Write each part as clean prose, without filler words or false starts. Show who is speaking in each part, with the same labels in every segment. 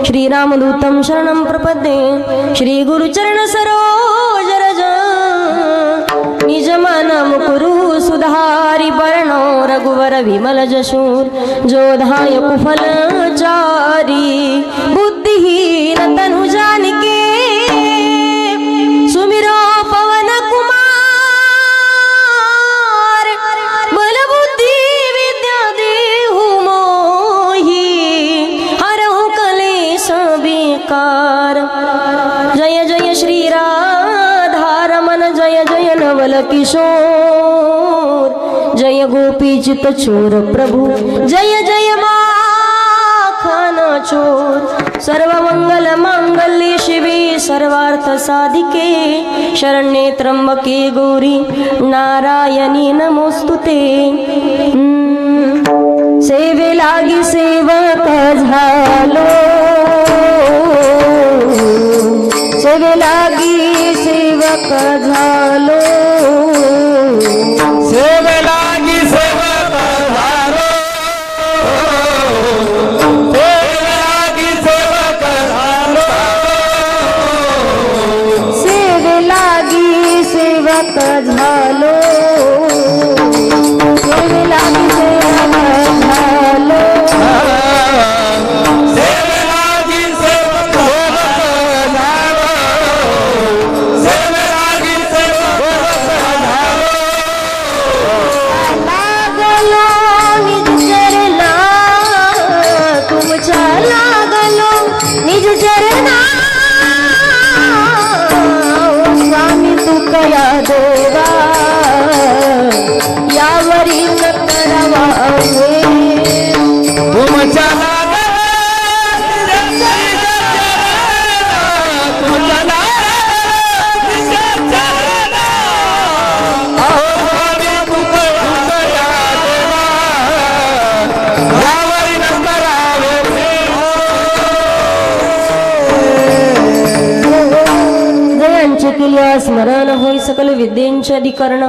Speaker 1: श्रीरामदूतं शरणं प्रपद्ये श्री गुरुचरण सरोज रज निजमन मुकुरु सुधारि वर्णो रघुवर विमल जशूर जोधाय कुफलचारी बुद्धिहीन तनु जानिके सुमिरो पवन कुमार बल बुद्धि विद्या देहु मोहि हरहु कलेश बेकार। जय जय श्री राधारमण जय जय नवल किशोर जय गोपी चित चोर प्रभु जय जय माखन चोर। सर्व मंगल मांगल्ये शिवे सर्वार्थ साधिके शरण्ये त्र्यंबके गौरी नारायणी नमोस्तुते। सेवे लागी सेवक झालो सेवे लागी सेवक झालो
Speaker 2: सेवे लागी सेवक झालो सेवे लागी सेवक झालो
Speaker 1: सेवे लागी सेवक झालो सेवे लागी सेवक झालो
Speaker 2: सेवे लागी सेवक झालो सेवे लागी सेवक झालो
Speaker 1: लागलो निज चरणा तुमच्या लागलो निज चरणा स्वामी तुकया देवा यावरी न करावा
Speaker 2: तुमच्या
Speaker 1: जयांचे केल्या स्मरण होई सकल विद्येंचे अधिकरण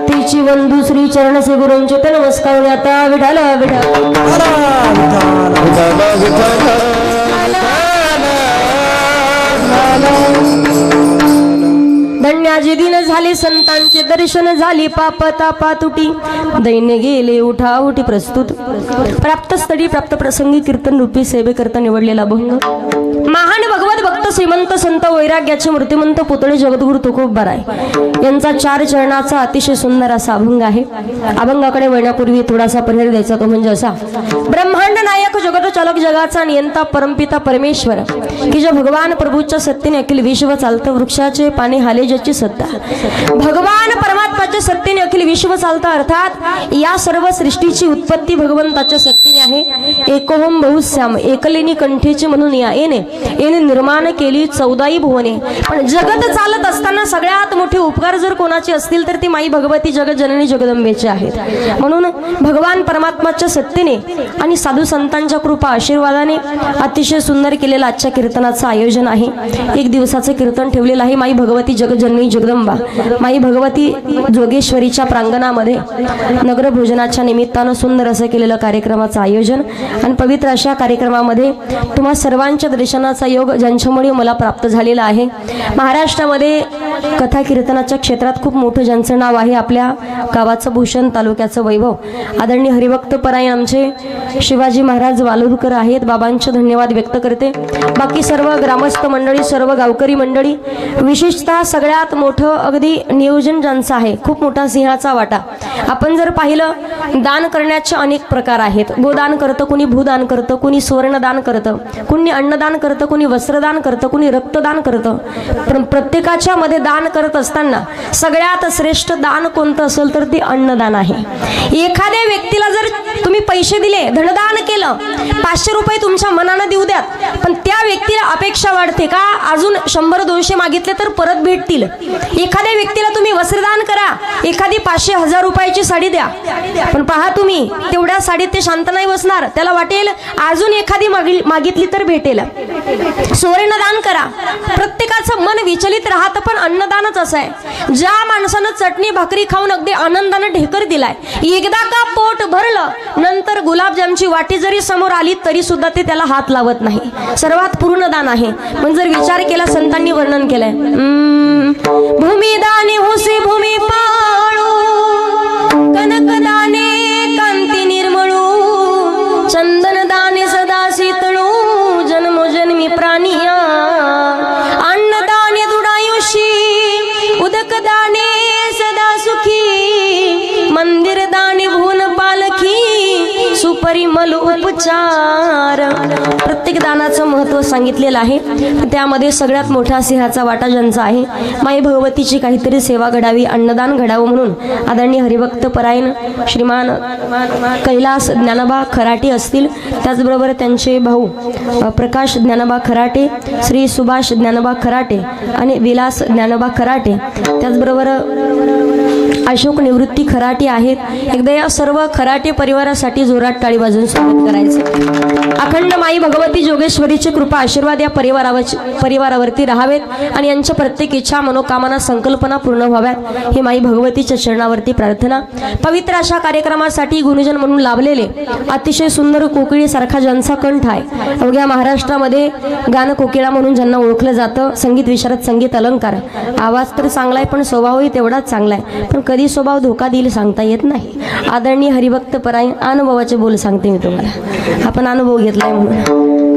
Speaker 1: तिची बंधू श्री चरण से गुरूंचे ते नमस्कार आता विठाल धन्याजी दिन झाले संतांचे दर्शन झाले पाप तापा तुटी दैन्य गेले उठा उठी प्रस्तुत प्राप्त स्थळी प्राप्त प्रसंगी कीर्तन रूपी सेवे करता निवडलेला अभंग महान भगवत भक्त श्रीमंत संत वैराग्याचे मूर्तिमंत पुतळे जगद्गुरु तुकोबाराय यांचा 4 चरणाचा अतिशय सुंदर असा अभंग आहे। अभंगाकडे वळण्यापूर्वी थोडासा परिहार द्यायचा तो म्हणजे असा ब्रह्मांड नायक जगत चालक जगाचा नियंता परमपिता परमेश्वर की जे भगवान प्रभूच्या सत्तेने अखिल विश्व चालतं वृक्षाचे पाने हाले ज्याची सत्ता भगवान परमात्म्याच्या सत्तेने अखिल विश्व चालतं अर्थात या सर्व सृष्टीची उत्पत्ती भगवंताच्या सत्तेने आहे। एकोहम बहुश्याम एकलेनी कंठेचे म्हणून या येणे निर्माण केली 14 भुवने। पण जगत चालत असताना सगळ्यात मोठे उपकार जर कोणाचे असतील तर ती माई भगवती जगत जननी जगदंबेचे आहेत। म्हणून भगवान परमात्म्याच्या सत्तेने आणि साधू संतांच्या कृपा आशीर्वादाने अतिशय सुंदर केलेलं आजच्या कीर्तनाचं आयोजन आहे। 1 दिवसाचं कीर्तन ठेवलेलं आहे माई भगवती जगत जननी जगदंबा माई भगवती जोगेश्वरीच्या प्रांगणामध्ये नगर भोजनाच्या निमित्तानं सुंदर असं केलेलं कार्यक्रमाचं आयोजन आणि पवित्र अशा कार्यक्रमामध्ये तुम्हा सर्वांच्या दर्शनाचा योग ज्यांच्यामुळे मला प्राप्त झालेला आहे। महाराष्ट्रामध्ये कथा कीर्तनाच्या क्षेत्रात खूप मोठं ज्यांचं नाव आहे आपल्या गावाचं भूषण तालुक्याचं वैभव आदरणीय हरिभक्त परायण आमचे शिवाजी महाराज वालुरकर आहेत। बाबांचे धन्यवाद व्यक्त करते। बाकी सर्व ग्रामस्थ मंडळी सर्व गावकरी मंडळी विशेषतः सगळ्यात मोठं अगदी नियोजन ज्यांचं आहे खूप मोठा सिंहाचा वाटा। आपण जर पाहिलं दान करण्याचे अनेक प्रकार आहेत। गोदान करतं कुणी भूदान करतं कुणी सुवर्णदान करतं कुणी अन्नदान करतं कुणी वस्त्रदान करतं कुणी रक्तदान करतं। प्रत्येकाच्या मध्ये दान करत असताना सगळ्यात श्रेष्ठ दान कोणतं असेल तर ते अन्नदान आहे। एखाद्या व्यक्तीला जर तुम्ही पैसे दिले धनदान केलं 500 रुपये तुमच्या मनानं देऊ द्यात पण त्या व्यक्तीला अपेक्षा वाढते का अजून 100-200 मागितले तर परत भेटतील। एखाद्या व्यक्तीला तुम्ही वस्त्रदान करा एखादी 500-1000 रुपयाची साडी द्या पण पहा तुम्ही तेवढ्या साडीत ते शांत नाही बसणार त्याला वाटेल अजून एखादी मागितली तर भेटेल। सुवर्णदान करा प्रत्येकाचं मन विचलित राहतं पण अन्नदानच असं आहे, ज्या माणसानं चटणी भाकरी खाऊन अगदी आनंदानं ढेकर दिलाय, एकदा का पोट भरलं नंतर गुलाबजामची वाटी जरी समोर आली तरी सुद्धा ते त्याला हात लावत नाही, सर्वात पूर्ण दान आहे. पण जर विचार केला, संतांनी वर्णन केलंय, भूमिदाने होसे भूमी पाळू, कनकदाने कांती निर्मळू, चंदनदाने सदा शीतळू, जन्मोजन्मी प्राणिया, अन्नदाने दुडायुषी, उदकदाने सदा सुखी, मंदिरदाने भुवन पालखी, सुपरिमल उपचार. प्रत्येक दानाचं महत्त्व सांगितलेलं आहे. त्यामध्ये सगळ्यात मोठा सिंहाचा वाटा ज्यांचा आहे, माई भगवतीची काहीतरी सेवा घडावी, अन्नदान घडावं म्हणून आदरणीय हरिभक्त परायण श्रीमान कैलास ज्ञानोबा खराटे असतील, त्याचबरोबर त्यांचे भाऊ प्रकाश ज्ञानोबा खराटे, श्री सुभाष ज्ञानोबा खराटे आणि विलास ज्ञानोबा खराटे, त्याचबरोबर अशोक निवृत्ती खराटे आहेत. एकदा या सर्व खराटे परिवारासाठी जोरात टाळी वाजवून स्वागत करायचं. अखंड माई भगवती जोगेश्वरीची कृपा आशीर्वाद या परिवारावरती राहावेत आणि यांच्या प्रत्येक इच्छा मनोकामना संकल्पना पूर्ण व्हाव्यात ही माई भगवतीच्या चरणावरती प्रार्थना. पवित्र अशा कार्यक्रमासाठी गुरुजन म्हणून लाभलेले अतिशय सुंदर कोकिळीसारखा ज्यांचा कंठ आहे, अवघ्या महाराष्ट्रामध्ये गान कोकिळा म्हणून ज्यांना ओळखलं जातं, संगीत विशारद संगीत अलंकार, आवाज तर चांगला आहे पण स्वभावही तेवढाच चांगला आहे, पण कधी स्वभाव धोका देईल सांगता येत नाही. आदरणीय हरिभक्त परायण अनुभवाचे बोल सांगते मी तुम्हाला, आपण अनुभव घेतलाय म्हणून.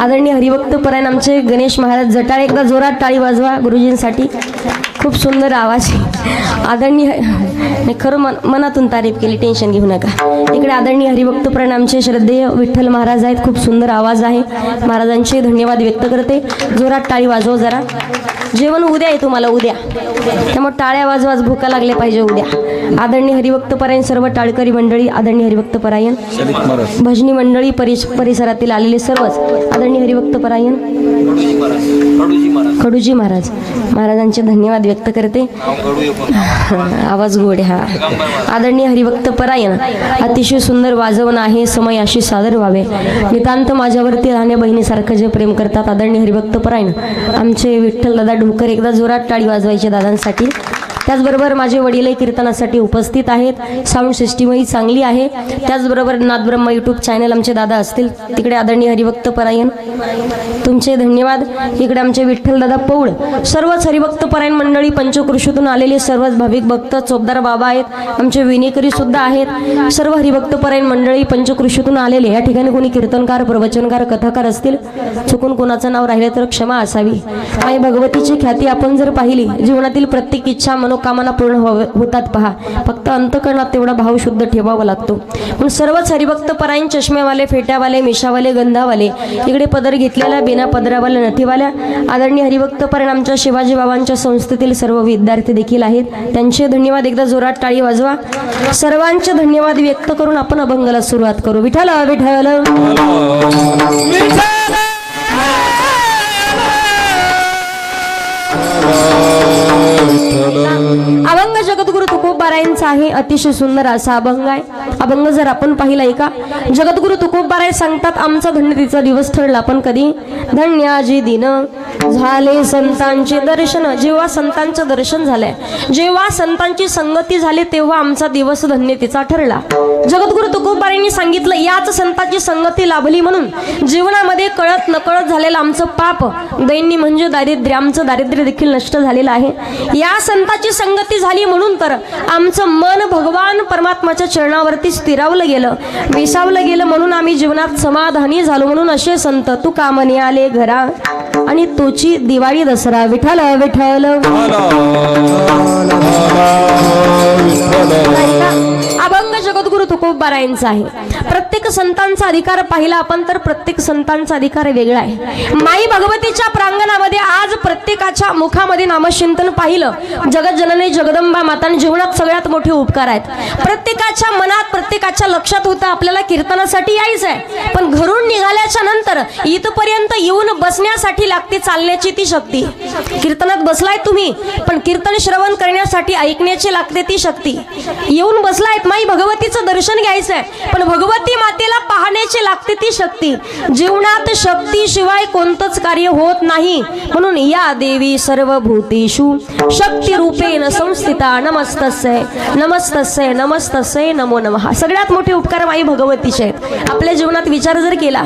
Speaker 1: आदरणीय हरिभक्त परायण आमचे गणेश महाराज जटाळे, एकदा जोरात टाळी वाजवा गुरुजींसाठी. खूप सुंदर आवाज आहे. आदरणीय खरं मनातून तारीफ केली, टेन्शन घेऊ नका. इकडे आदरणीय हरिभक्त परायण आमचे श्रद्धेय विठ्ठल महाराज आहेत, खूप सुंदर आवाज आहे. महाराजांचे धन्यवाद व्यक्त करते. जोरात टाळी वाजव जरा. जेवण उद्या आहे तुम्हाला, उद्या, त्यामुळे टाळ्या वाजवाज भूका लागले पाहिजे उद्या. आदरणीय हरिभक्त परायण सर्व टाळकरी मंडळी, आदरणीय हरिभक्त परायण भजनी मंडळी, परिसरातील आलेले सर्वच आदरणीय हरिभक्त परायण खडूजी महाराज, महाराजांचे धन्यवाद व्यक्त करते. आवाज गोड हा. आदरणीय हरिभक्त परायण अतिशय सुंदर वाजवण आहे, समय अशी सादर व्हावे. नितांत माझ्यावरती राहण्या बहिणीसारखं जे प्रेम करतात आदरणीय हरिभक्त परायण आमचे विठ्ठल दादा ढोकर, एकदा जोरात टाळी वाजवायची दादांसाठी. त्याचबरोबर माझे वडीलही कीर्तनासाठी उपस्थित आहेत, साऊंड सिस्टीमही चांगली आहे. त्याचबरोबर नादब्रह्म यूट्यूब चॅनल आमचे दादा असतील, तिकडे आदरणीय हरिभक्त परायण तुमचे धन्यवाद. इकडे आमचे विठ्ठल दादा पौळ, सर्वच हरिभक्त परायण मंडळी, पंचकृषीतून आलेले सर्वच भाविक भक्त, चोपदार बाबा आहेत, आमचे विनेकरी सुद्धा आहेत. सर्व हरिभक्त परायण मंडळी पंचकृषीतून आलेले. या ठिकाणी कोणी कीर्तनकार, प्रवचनकार, कथाकार असतील, चुकून कोणाचं नाव राहिलं तर क्षमा असावी. आई भगवतीची ख्याती आपण जर पाहिली, जीवनातील प्रत्येक इच्छा मनोकामना पूर्ण होतात पहा, फक्त अंतकरणात तेवढा भाव शुद्ध ठेवावा लागतो. पण सर्वच हरिभक्त परायण चष्मेवाले, फेट्यावाले, मिशावाले, गंधावाले, इकडे पदर घेतलेला, बिना पदरावाल्या, नथीवाल्या आदरणीय हरिभक्त परायण आमच्या शिवाजी बाबांच्या संस्थेतील सर्व विद्यार्थी देखील आहेत, त्यांचे धन्यवाद. एकदा जोरात टाळी वाजवा. सर्वांचे धन्यवाद व्यक्त करून आपण अभंगाला सुरुवात करू. विठ्ठल विठ्ठल अभंग जगद्गुरु तुकोबारायांचा आहे. अतिशय सुंदर असा अभंग आहे. अभंग जर आपण पाहिलाय का, जगद्गुरु तुकोबाराय सांगतात, आमचा धन्यतेचा दिवस ठरला पण कधी, धन्याजी दिन झाले संतांचे दर्शन. जेव्हा संतांचं दर्शन झालंय, जेव्हा संतांची संगती झाली, तेव्हा आमचा दिवस धन्यतेचा ठरला. जगद्गुरु तुकोबारायांनी सांगितलं, याच संतांची संगती लाभली म्हणून जीवनामध्ये कळत नकळत झालेलं आमचं पाप, दैन्य म्हणजे दारिद्र्य, आमचं दारिद्र्य देखील नष्ट झालेलं आहे. या संतांची संगती झाली म्हणून तर आमचं मन भगवान परमात्माच्या चरणावरती स्थिरावलं गेलं, विसावलं गेलं, म्हणून आम्ही जीवनात समाधानी झालो. म्हणून असे संत तू कामने आले घरा आणि तोची दिवाळी दसरा. विठ्ठल विठ्ठल अभंग जगद्गुरु तुकोबारायांचा आहे. प्रत्येक संतांचा अधिकार पाहिला आपण तर प्रत्येक संतांचा अधिकार वेगळा आहे. माई भगवतीच्या प्रांगणामध्ये आज प्रत्येकाच्या मुखामध्ये नामचिंतन पाहिलं. जगत जननी जगदंबा माताने जीवनात सगळ्यात मोठे उपकार आहेत. प्रत्येकाच्या मनात, प्रत्येकाच्या लक्षात होतं आपल्याला कीर्तनासाठी यायचं आहे, पण घरून निघाल्याच्या नंतर इथपर्यंत येऊन बसण्यासाठी लागते चालण्याची ती शक्ती. कीर्तनात बसलाय तुम्ही, पण कीर्तन श्रवण करण्यासाठी ऐकण्याची लागते ती शक्ती. येऊन बसलायत, माई भगवतीचं दर्शन घ्यायचंय, पण भगवती मातेला पाहण्याची लागते ती शक्ती. जीवनात शक्तीशिवाय कोणतंच कार्य होत नाही. म्हणून या देवी सर्वभूतेषु शक्तिरूपेण संस्थिता नमस्तस्यै नमस्तस्यै नमस्तस्यै नमो नमः. सगळ्यात मोठे उपकार माई भगवतीचे आहेत. आपल्या जीवनात विचार जर केला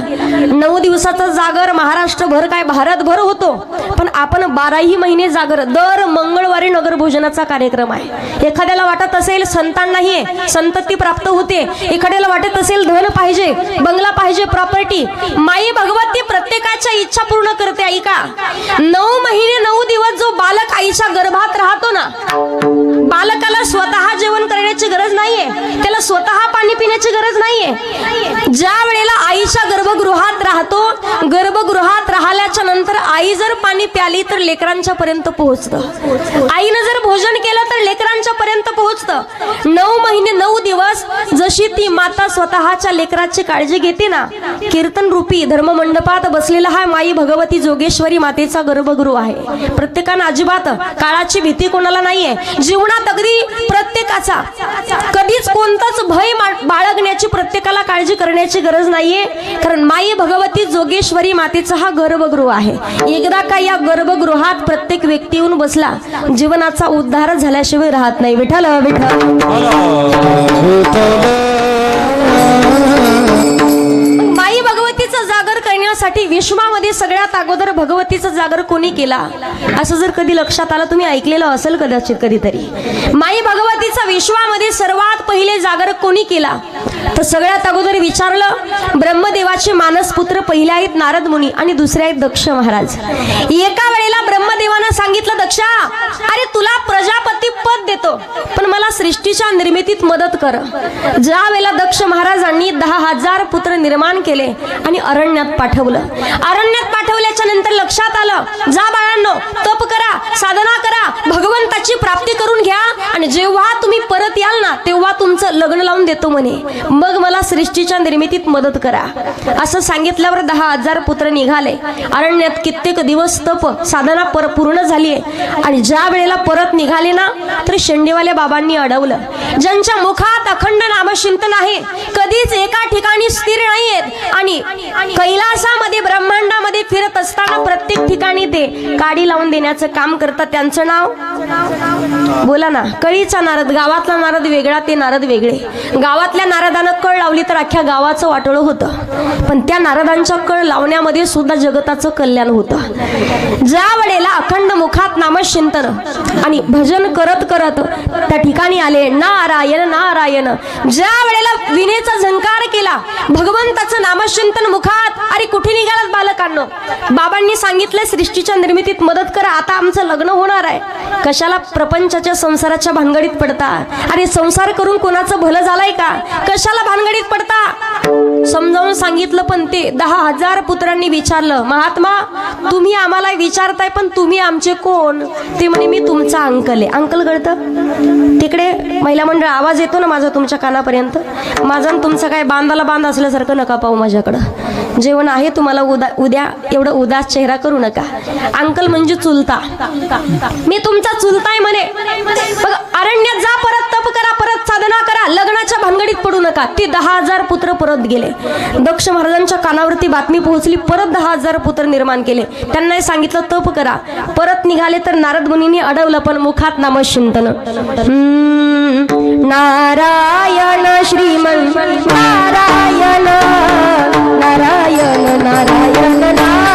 Speaker 1: 9 दिवसाचा जागर महाराष्ट्रभर काय भारतभर होतो, पण आपण 12ही महिने जागर दर मंगळवारी नगर भोजनाचा कार्यक्रम आहे. एखाद्याला वाटत असेल संतान नाहीये, संतती प्राप्त होते, एखाद्याला वाटत असेल धन पाहिजे, बंगला पाहिजे, प्रॉपर्टी, माई भगवती प्रत्येकाच्या इच्छा पूर्ण करते. ऐका, 9 महिने 9 दिवस जो बालक आईच्या गर्भात राहतो ना, बालकाला स्वतः जेवण करण्याची गरज नाहीये, त्याला स्वतः पाणी पिण्याची गरज नाहीये. ज्या वेळेला आईच्या गर्भगृहात राहतो, गर्भगृहात राहिल्याच्या नंतर आई जर पाणी प्याली तर लेकरांच्या पर्यंत पोहोचतं, आईनं जर भोजन केलं तर लेकरांच्या पर्यंत पोहोचतं. 9 महिने 9 दिवस जशी ती माता स्वतःच्या लेकराची काळजी घेते ना, कीर्तन रूपी धर्ममंडपात बसलेला हा माई भगवती जोगेश्वरी मातेचा गर्भगृह आहे. प्रत्येकानं अजिबात काळाची भीती कोणाला नाहीये. जीवनात अगदी प्रत्येकाचा कधीच कोणताच भय बाळगण्याची, प्रत्येकाला काळजी करण्याची गरज नाहीये, कारण माई भगवती जोगेश्वरी मातेचा हा गर्भगृह आहे. एकदा का या गर्भगृहात प्रत्येक व्यक्ती येऊन बसला, जीवनाचा उद्धार झाल्याशिवाय राहत नाही. विठ्ठल माई भगवतीचं जागर करण्यासाठी विश्वामध्ये सगळ्यात अगोदर भगवतीचं जागर कोणी केला असं जर कधी लक्षात आलं, तुम्ही ऐकलेलं असेल कदाचित कधीतरी. माई भगवतीचा विश्वामध्ये सर्वात पहिले जागर कोणी केला तर सगळ्यात अगोदर विचारलं, ब्रह्मदेवाचे मानसपुत्र पहिले आहेत नारद मुनी आणि दुसरे आहेत दक्ष महाराज. एका वेळेला ब्रह्मदेवानं सांगितलं, दक्षा अरे तुला प्रजापती पद देतो, पण मला सृष्टीच्या निर्मितीत मदत कर. ज्या वेळेला दक्ष महाराजांनी 10,000 पुत्र निर्माण केले आणि अरण्यात पाठवलं. अरण्यात पाठवल्याच्या नंतर लक्षात आलं, जा बाळांनो तप करा, साधना करा, भगवंताची प्राप्ती करून घ्या आणि जेव्हा तुम्ही परत याल ना तेव्हा तुमचं लग्न लावून देतो म्हणे, मग मला सृष्टीच्या निर्मितीत मदत करा. असं सांगितल्यावर 10,000 पुत्र निघाले. अरण्यात कित्येक दिवस तप साधना पूर्ण झाली आणि ज्या वेळेला परत निघाले ना तर शेंडेवाल्या बाबांनी अडवलं. ज्यांच्या मुखात अखंड नामचिंतन आहे, कधीच एका ठिकाणी स्थिर नाहीयेत आणि कैलासामध्ये ब्रह्मांडामध्ये फिरत असताना प्रत्येक ठिकाणी ते काडी लावून देण्याचं काम करतात, त्यांचं नाव बोला ना. कळीचा नारद, गावातला नारद वेगळा, ते नारद वेगळे. गावातल्या नारदानं कळ लावली तर अख्ख्या गावाचं वाटोळं होतं, पण त्या नारदांच्या कळ लावण्यामध्ये सुद्धा जगताचं कल्याण होतं. ज्या वेळेला अखंड मुखात नामचिंतन आणि भजन करत करत त्या ठिकाणी आले, नारायण नारायण. ज्या वेळेला विनेचा झंकार केला, भगवंताचं नामचिंतन मुखात, अरे कुठे निघालात बालकांनो, बाबांनी सांगितलं सृष्टीच्या निर्मितीत मदत करा, आता आमचं लग्न होणार आहे. कशाला प्रपंचाच्या संसाराच्या भानगडीत पडता? अरे संसार करून कोणाचं भलं झालंय का? कशाला भानगडीत पडता? समजावून सांगितलं, पण ते 10,000 पुत्रांनी विचारलं, महात्मा तुम्ही आम्हाला विचारताय पण तुम्ही आमचे कोण? ते म्हणे मी तुमचा अंकल आहे. अंकल कळतं? तिकडे महिला मंडळ आवाज येतो ना माझा तुमच्या कानापर्यंत, माझा तुमचा काय बांधाला बांध असल्यासारखं नका पाहू माझ्याकडं. जेवण आहे तुम्हाला उद्या, एवढं उदास चेहरा करू नका. अंकल म्हणजे चुलता, मी तुमचा चुलताय म्हणे. बघ अरण्यात जा, परत तप करा, परत साधना करा, लग्नाच्या भानगडीत पडू नका. ती 10,000 पुत्र परत गेले. दक्ष महाराजांच्या कानावरती बातमी पोहोचली, परत 10,000 पुत्र निर्माण केले. त्यांना सांगितलं तप करा, परत निघाले तर नारद मुनींनी अडवलं, पण मुखात नामचिंतन. नारायण श्रीमन नारायण नारायण नारायण नारायण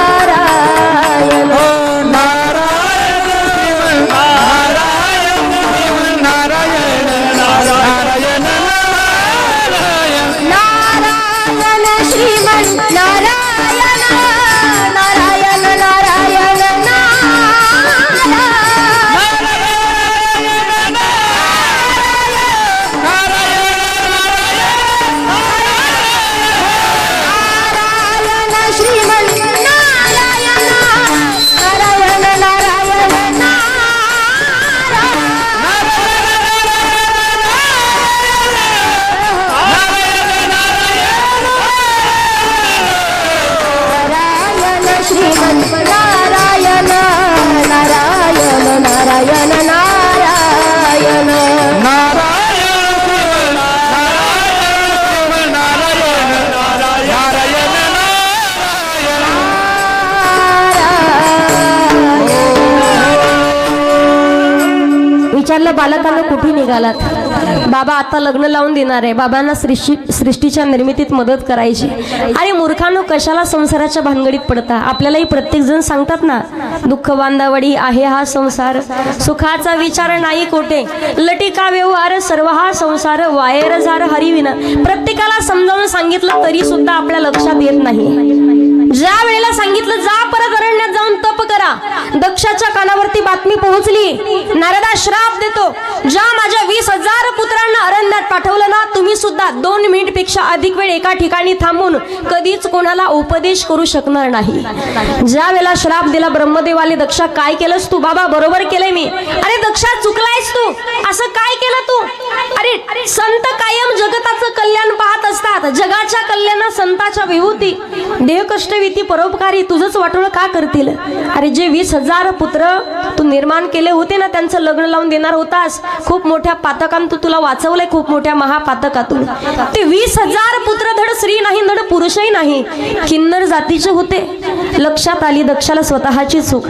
Speaker 1: विचारलं बालकांना कुठे निघालात? बाबा आता लग्न लावून देणार आहे, बाबांना सृष्टीच्या निर्मितीत मदत करायची. अरे मूर्खांनो, कशाला संसाराच्या भानगडीत पडता? आपल्यालाही प्रत्येक जण सांगतात ना, दुःख बांधावडी आहे हा संसार, सुखाचा विचार नाही कोठे, लटिका व्यवहार सर्व हा संसार, वायर जार हरिविना. प्रत्येकाला समजावून सांगितलं तरी सुद्धा आपल्या लक्षात येत नाही. ज्या वेळेला सांगितलं जा परत अरण्यात जाऊन तप करा, दक्षाच्या कानावरती बातमी पोहोचली, नारदा श्राप देतो, ज्या माझ्या 20,000 पुत्रांना अरण्यात पाठवलं ना, तुम्ही सुद्धा 2 मिनिट पेक्षा अधिक वेळ एका ठिकाणी थांबून कधीच कोणाला उपदेश करू शकणार नाही. ज्या वेळेला श्राप दिला ब्रह्मदेवाले, दक्षा काय केलंस तू? बाबा बरोबर केलंय मी. अरे दक्षा चुकलायस तू, असं काय केलं तू? अरे संत कायम जगताचं कल्याण पाहत असतात, जगाच्या कल्याणात संताच्या विभूती, देह कष्टविती परोपकारी तुझंच वाटोळं का करतील? अरे जे 20,000 पुत्र तू निर्माण केले होते ना, त्यांचं लग्न लावून देणार होतास, खूप मोठ्या पातकांतून तुला वाचवलंय, खूप मोठ्या महापातकातून. ते 20,000 पुत्र धड स्त्री नाही, धड पुरुषही नाही, किन्नर जातीचे होते. लक्षात आली दक्षाला स्वतःची चूक.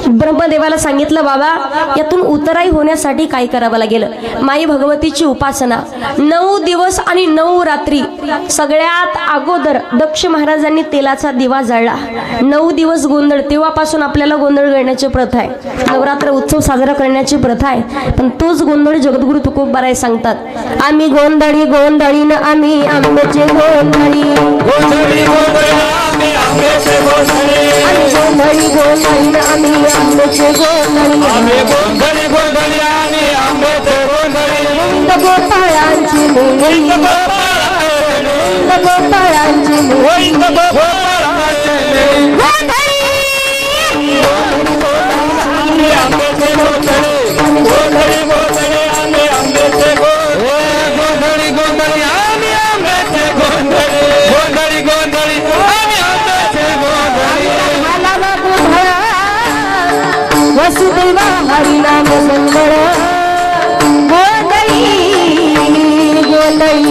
Speaker 1: ब्रह्मदेवाला सांगितलं, बाबा यातून उतराई होण्यासाठी काय करावं लागेल? माई भगवतीची उपासना 9 दिवस आणि 9 रात्री. सगळ्यात अगोदर दक्ष महाराजांनी तेलाचा दिवा जाळला. 9 दिवस गोंधळ, तेव्हापासून आपल्याला गोंधळ करण्याची प्रथा आहे, नवरात्र उत्सव साजरा करण्याची प्रथा आहे. पण तोच गोंधळ जगद्गुरु तुकोबाराय सांगतात, आम्ही गोंधळी गोंधळीन आम्ही आंब्याचे गोंधळी,
Speaker 2: गोंधळी गोंधळी आम्ही आंब्याचे गोंधळी,
Speaker 1: गोंधळी गोंधळीन आम्ही आंब्याचे गोंधळी,
Speaker 2: आम्ही गोंधळी गोंधळी आम्ही आंब्याचे गोंधळी,
Speaker 1: गोपाळांची मुली, गोपाळांची मुली,
Speaker 2: आम्ही आंब्याचे गोंधळी, गोंधळी गोंधळी आम्ही आंब्याचे गोंधळी, गोंधळी आम्ही आंब्याचे गोंधळी, गोंधळी गोंधळी आम्ही आंब्याचे गोंधळी.
Speaker 1: वसुदेवा हरिनाम मंगळ, गोंधळी गोंधळी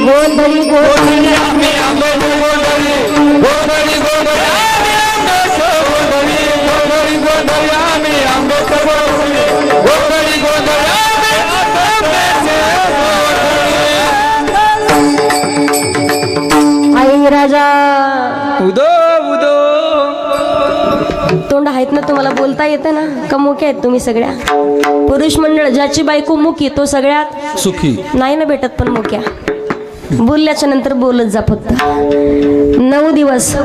Speaker 1: गोंधळी गोंधळी
Speaker 2: आम्ही आंब्याचे गोंधळी, गोंधळी गोंधळी आम्ही आंब्याचे गोंधळी, गोंधळी गोंधळी आम्ही आंब्याचे गोंधळी, गोंधळी गोंधळी आम्ही आंब्याचे गोंधळी.
Speaker 1: आई राजा
Speaker 2: उदो उदो.
Speaker 1: तोंड आहेत ना, तुम्हाला बोलता येतं ना? का मुके आहेत तुम्ही सगळ्या? पुरुष मंडळ ज्याची बायको मुकी तो सगळ्यात
Speaker 2: सुखी
Speaker 1: नाही ना भेटत, पण मुक्या बोलल्याच्या नंतर बोलत जा फक्त. 9 दिवस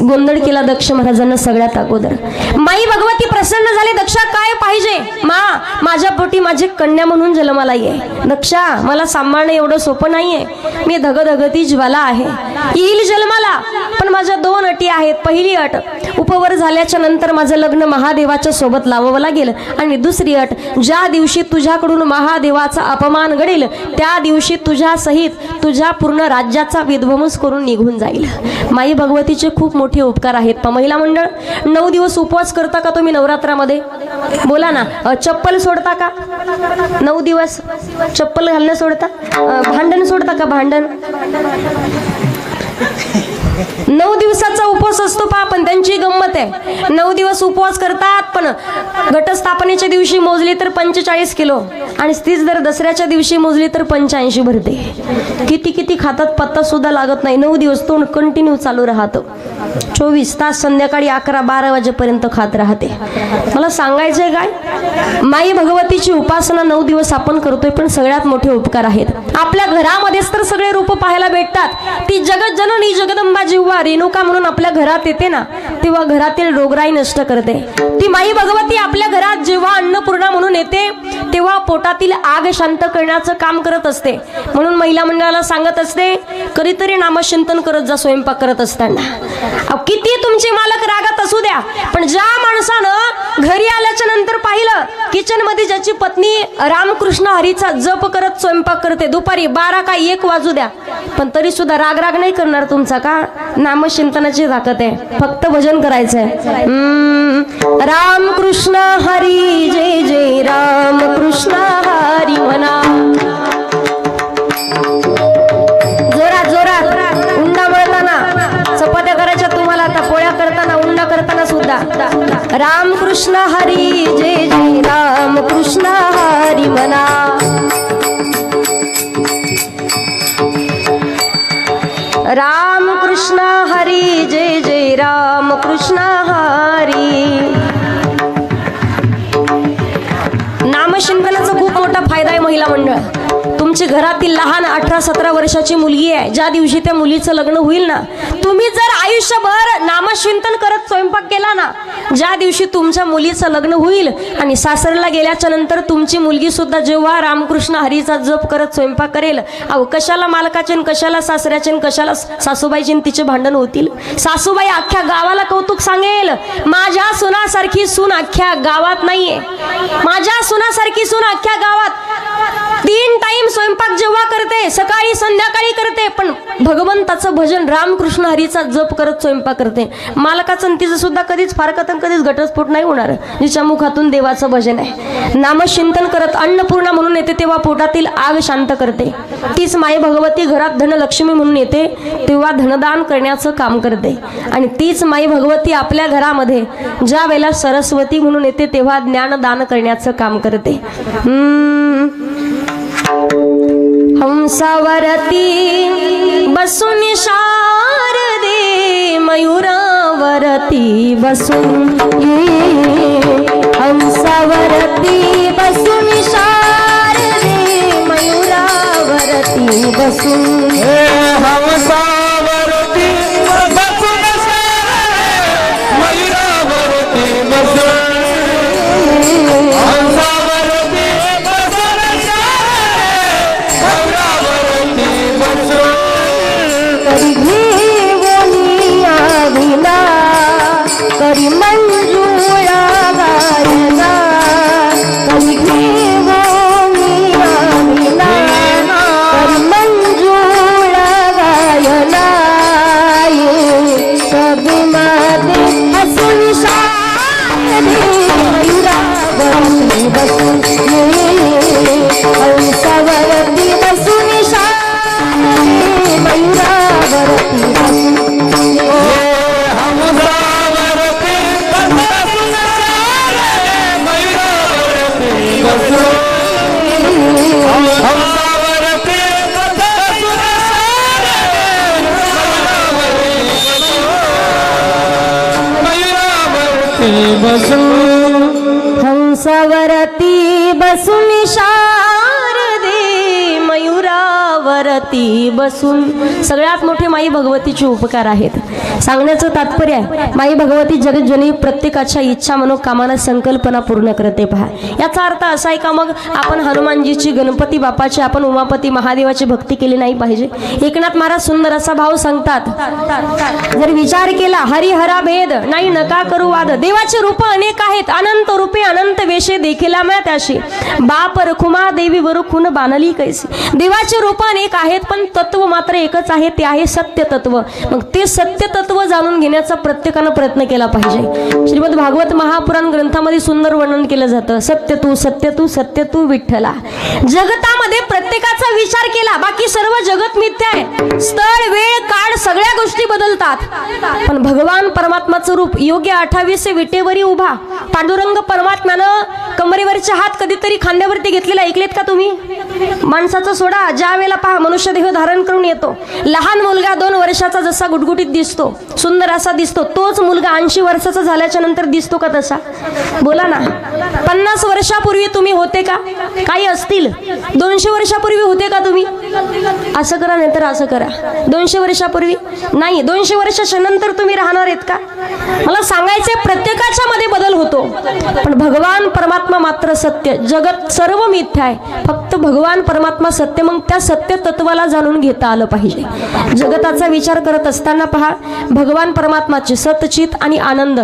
Speaker 1: गोंधळ केला दक्ष महाराजांना. सगळ्यात अगोदर माई भगवती प्रसन्न झाली. दक्षा काय पाहिजे? मा माझ्या पोटी माझी कन्या म्हणून जन्माला ये. दक्षा मला सांभाळणं एवढं सोपं नाहीये, मी धगधगती ज्वाला आहे, येईल जन्माला, पण माझ्या 2 अटी आहेत. पहिली अट, उपवर झाल्याच्या नंतर माझं लग्न महादेवाच्या सोबत लावावं लागेल, आणि दुसरी अट, ज्या दिवशी तुझ्याकडून महादेवाचा अपमान घडेल त्या दिवशी तुझ्या सहित तुझ्या पूर्ण राज्याचा विध्वंस करून निघून जाईल. माई भगवतीचे खूप मोठे उपकार आहेत. महिला मंडळ 9 दिवस उपवास करता का तुम्ही नवरात्रामध्ये? बोला ना. चप्पल सोडता का? 9 दिवस चप्पल घालणं सोडता? भांडण सोडता का? भांडण 9 दिवसाचा उपवास असतो पहा, पण त्यांची गंमत आहे. 9 दिवस उपवास करतात, पण घटस्थापनेच्या दिवशी मोजली तर 45 किलो, आणि तीच जर दसऱ्याच्या दिवशी मोजली तर 85 भरते. किती किती खातात पत्ता सुद्धा लागत नाही. 9 दिवस तोंड कंटिन्यू चालू राहतं, 24 तास, संध्याकाळी 11-12 वाजेपर्यंत खात राहते. मला सांगायचंय काय, माई भगवतीची उपासना 9 दिवस आपण करतोय, पण सगळ्यात मोठे उपकार आहेत. आपल्या घरामध्येच तर सगळे रूप पाहायला भेटतात. ती जगज्जननी जगदंबा जेव्हा रेणुका म्हणून आपल्या घरात येते ना, तेव्हा घरातील रोगराई नष्ट करते. ती माई भगवती आपल्या घरात जेव्हा अन्नपूर्णा म्हणून येते, तेव्हा पोटातील आग शांत करण्याचं काम करत असते. म्हणून महिला मंडळाला सांगत असते, कधीतरी नामचिंतन करत जा स्वयंपाक करत असताना. किती तुमचे मालक रागात असू द्या, पण ज्या माणसानं घरी आल्याच्या नंतर पाहिलं किचन मध्ये ज्याची पत्नी रामकृष्ण हरीचा जप करत स्वयंपाक करते, दुपारी 12 का 1 वाजू द्या, पण तरी सुद्धा राग नाही करणार तुमचा. का? नामचिंतनाची ताकद आहे. फक्त भजन करायचंय. राम कृष्ण हरी जय जय राम कृष्ण हरी म्हणा. जोरात जोरात. उंडा मळताना चपात्या करायच्या तुम्हाला, आता पोळ्या करताना, उंडा करताना सुद्धा राम कृष्ण हरी जय जय राम कृष्ण हरी म्हणा. राम कृष्ण हरी जय जय राम कृष्ण हरी. नामचिंतनाचा खूप मोठा फायदा आहे महिला मंडळ. तुमची घरातील लहान 18-17 वर्षाची मुलगी आहे, ज्या दिवशी त्या मुलीचं लग्न होईल ना, तुम्ही जर आयुष्यभर नामचिंतन करत स्वयंपाक केला ना, ज्या दिवशी तुमच्या मुलीचं लग्न होईल आणि सासरला गेल्याच्या नंतर तुमची मुलगी सुद्धा जेव्हा रामकृष्ण हरीचा जप करत स्वयंपाक करेल, अहो कशाला मालकाचे न कशाला सासऱ्याचे न कशाला सासूबाईचे न तिचे भांडण होतील. सासूबाई अख्ख्या गावाला कौतुक सांगेल, माझ्या सुनासारखी सून अख्ख्या गावात नाहीये, माझ्या सुनासारखी सून अख्ख्या गावात. 3 टाइम स्वयंपाक जेव्हा करते, सकाळी संध्याकाळी करते, पण भगवंताचं भजन रामकृष्ण हरीचा जप करत स्वयंपाक करते. मालकाचं तिचं सुद्धा कधीच फारकत कधीच घटस्फोट नाही होणार, जिच्या मुखातून देवाचं भजन आहे. नामचिंतन करत अन्नपूर्णा म्हणून येते तेव्हा पोटातील आग शांत करते. तीच माई भगवती घरात धनलक्ष्मी म्हणून येते तेव्हा धनदान करण्याचं काम करते. आणि तीच माई भगवती आपल्या घरामध्ये ज्या वेळेला सरस्वती म्हणून येते तेव्हा ज्ञानदान करण्याचं काम करते. हंसावरती बसून शारदे मयूरावरती बसून, हंसावरती बसून शारदे मयूरावरती बसून,
Speaker 2: हंसावरती बसून मयूरावरती बसून, हंसावरती बसून मयूरावरती बसून,
Speaker 1: करी घेऊनी आविला करी मंजुळा गायला, करी घेऊनी आविला करी मंजुळा गायला, सभी माते हसून शारदे मयूरावरती बसून, हंसावरती बसून शारदे मयूरावरती बसून,
Speaker 2: हंसावरती बसून मयूरावरती बसून, हंसावरती बसून मयूरावरती बसून,
Speaker 1: हंसावरती बसून शारदे मयूरावरती बसून. सगळ्यात मोठे माई भगवतीचे उपकार आहेत. सांगण्याचं तात्पर्य आहे, माई भगवती जगज्जननी प्रत्येकाच्या इच्छा मनोकामना संकल्पना पूर्ण करते. पहा, याचा अर्थ असा आहे का मग आपण हनुमानजीची, गणपती बाप्पाची, आपण उमापती महादेवाची भक्ती केली नाही पाहिजे? एकनाथ महाराज सुंदर असा भाव सांगतात, जर विचार केला हरिहरा भेद नाही नका करू वाद, देवाचे रूप अनेक आहेत, अनंत रूपे अनंत वेशे देखिला मैं त्याशी, बाप रखुमा देवी वर खून बाणली कैसी. देवाचे रूप अनेक आहेत पण तत्व मात्र एकच आहे, ते आहे सत्य तत्व. मग ते सत्य तत्व जाणून घेण्याचा प्रत्येकानं प्रयत्न केला पाहिजे. श्रीमद भागवत महापुराण ग्रंथामध्ये सुंदर वर्णन केलं जातं, सत्य तू सत्य तू सत्य तू विठ्ठला. जगतामध्ये प्रत्येकाचा विचार केला, बाकी सर्व जगत मिथ्या आहे. स्थळ वेळ काळ सगळ्या गोष्टी बदलतात, पण भगवान परमात्माचं रूप योग्य 28 विटेवरी उभा पांडुरंग परमात्म्यानं कमरेवरचे हात कधीतरी खांद्यावरती घेतलेला ऐकलेत का तुम्ही? माणसाचं सोडा, ज्या वेळेला पहा मनुष्य देह धारण करून येतो, लहान मुलगा 2 वर्षाचा जसा गुटगुटीत दिसतो, सुंदर असा दिसतो, तोच मुलगा 80 वर्षाचा झाल्याच्या नंतर दिसतो का तसा? बोला ना. 50 वर्षापूर्वी तुम्ही होते का? काही असतील. 200 वर्षापूर्वी होते का तुम्ही? असं करा नाही तर असं करा. 200 वर्षापूर्वी नाही, 200 वर्षाच्या नंतर तुम्ही राहणार आहेत का? मला सांगायचे, प्रत्येकाच्या मध्ये बदल होतो, पण भगवान परमात्मा मात्र सत्य. जगत सर्व मिथ्या आहे, फक्त भगवान परमात्मा सत्य. मग त्या सत्य तत्वाला जाणून घेता आलं पाहिजे. जगताचा विचार करत असताना पहा, भगवान परमात्माचे सतचित आणि आनंद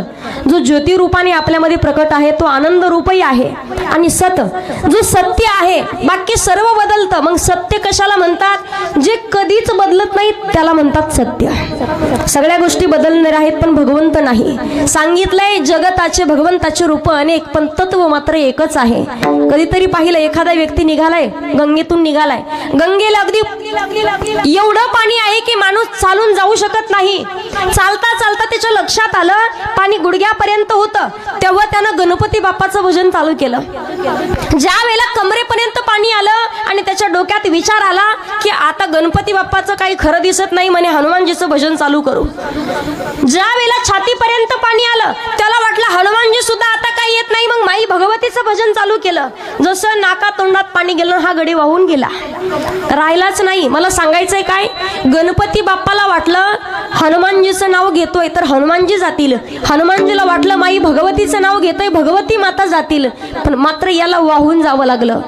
Speaker 1: जो ज्योती रूपाने आपल्यामध्ये प्रकट आहे, तो आनंद रूपही आहे. आणि सत जो सत्य आहे, बाकी सर्व बदलतं. मग सत्य कशाला म्हणतात? जे कधीच बदलत नाही त्याला म्हणतात सत्य. सगळ्या गोष्टी बदलणार आहेत पण भगवंत नाही. सांगितलंय जगताचे भगवंताचे रूप अनेक पण तत्व मात्र एकच आहे. कधीतरी पाहिलं एखादा व्यक्ती निघालाय, गंगेतून निघालाय, गंगेला अगदी एवढं पाणी आहे की माणूस चालून जाऊ शकत नाही. चालता चालता त्याच्या लक्षात आलं पाणी गुडघ्यापर्यंत होतं, तेव्हा त्यानं गणपती बाप्पाचं भजन चालू केलं. ज्या वेळेला कमरेपर्यंत पाणी आलं आणि त्याच्या डोक्यात विचार आला की आता गणपती बाप्पाचं काही खरं दिसत नाही म्हणे, हनुमानजीचं भजन चालू करू. ज्या वेळेला छातीपर्यंत पाणी आलं त्याला वाटलं हनुमानजी सुद्धा आता काही येत नाही, मग माई भगवतीचं भजन चालू केलं. जसं नाका तोंडात पाणी गेलं हा गडी वाहून गेला, राहिलाच नाही. मला सांगायचंय काय, गणपती बाप्पाला वाटलं हनुमानजीचं नाव घेतोय तर हनुमानजी जातील, हनुमानजीला वाटलं माई भगवतीचं नाव घेतोय भगवती माता जातील, पण मात्र याला वाहून जावं लागलं.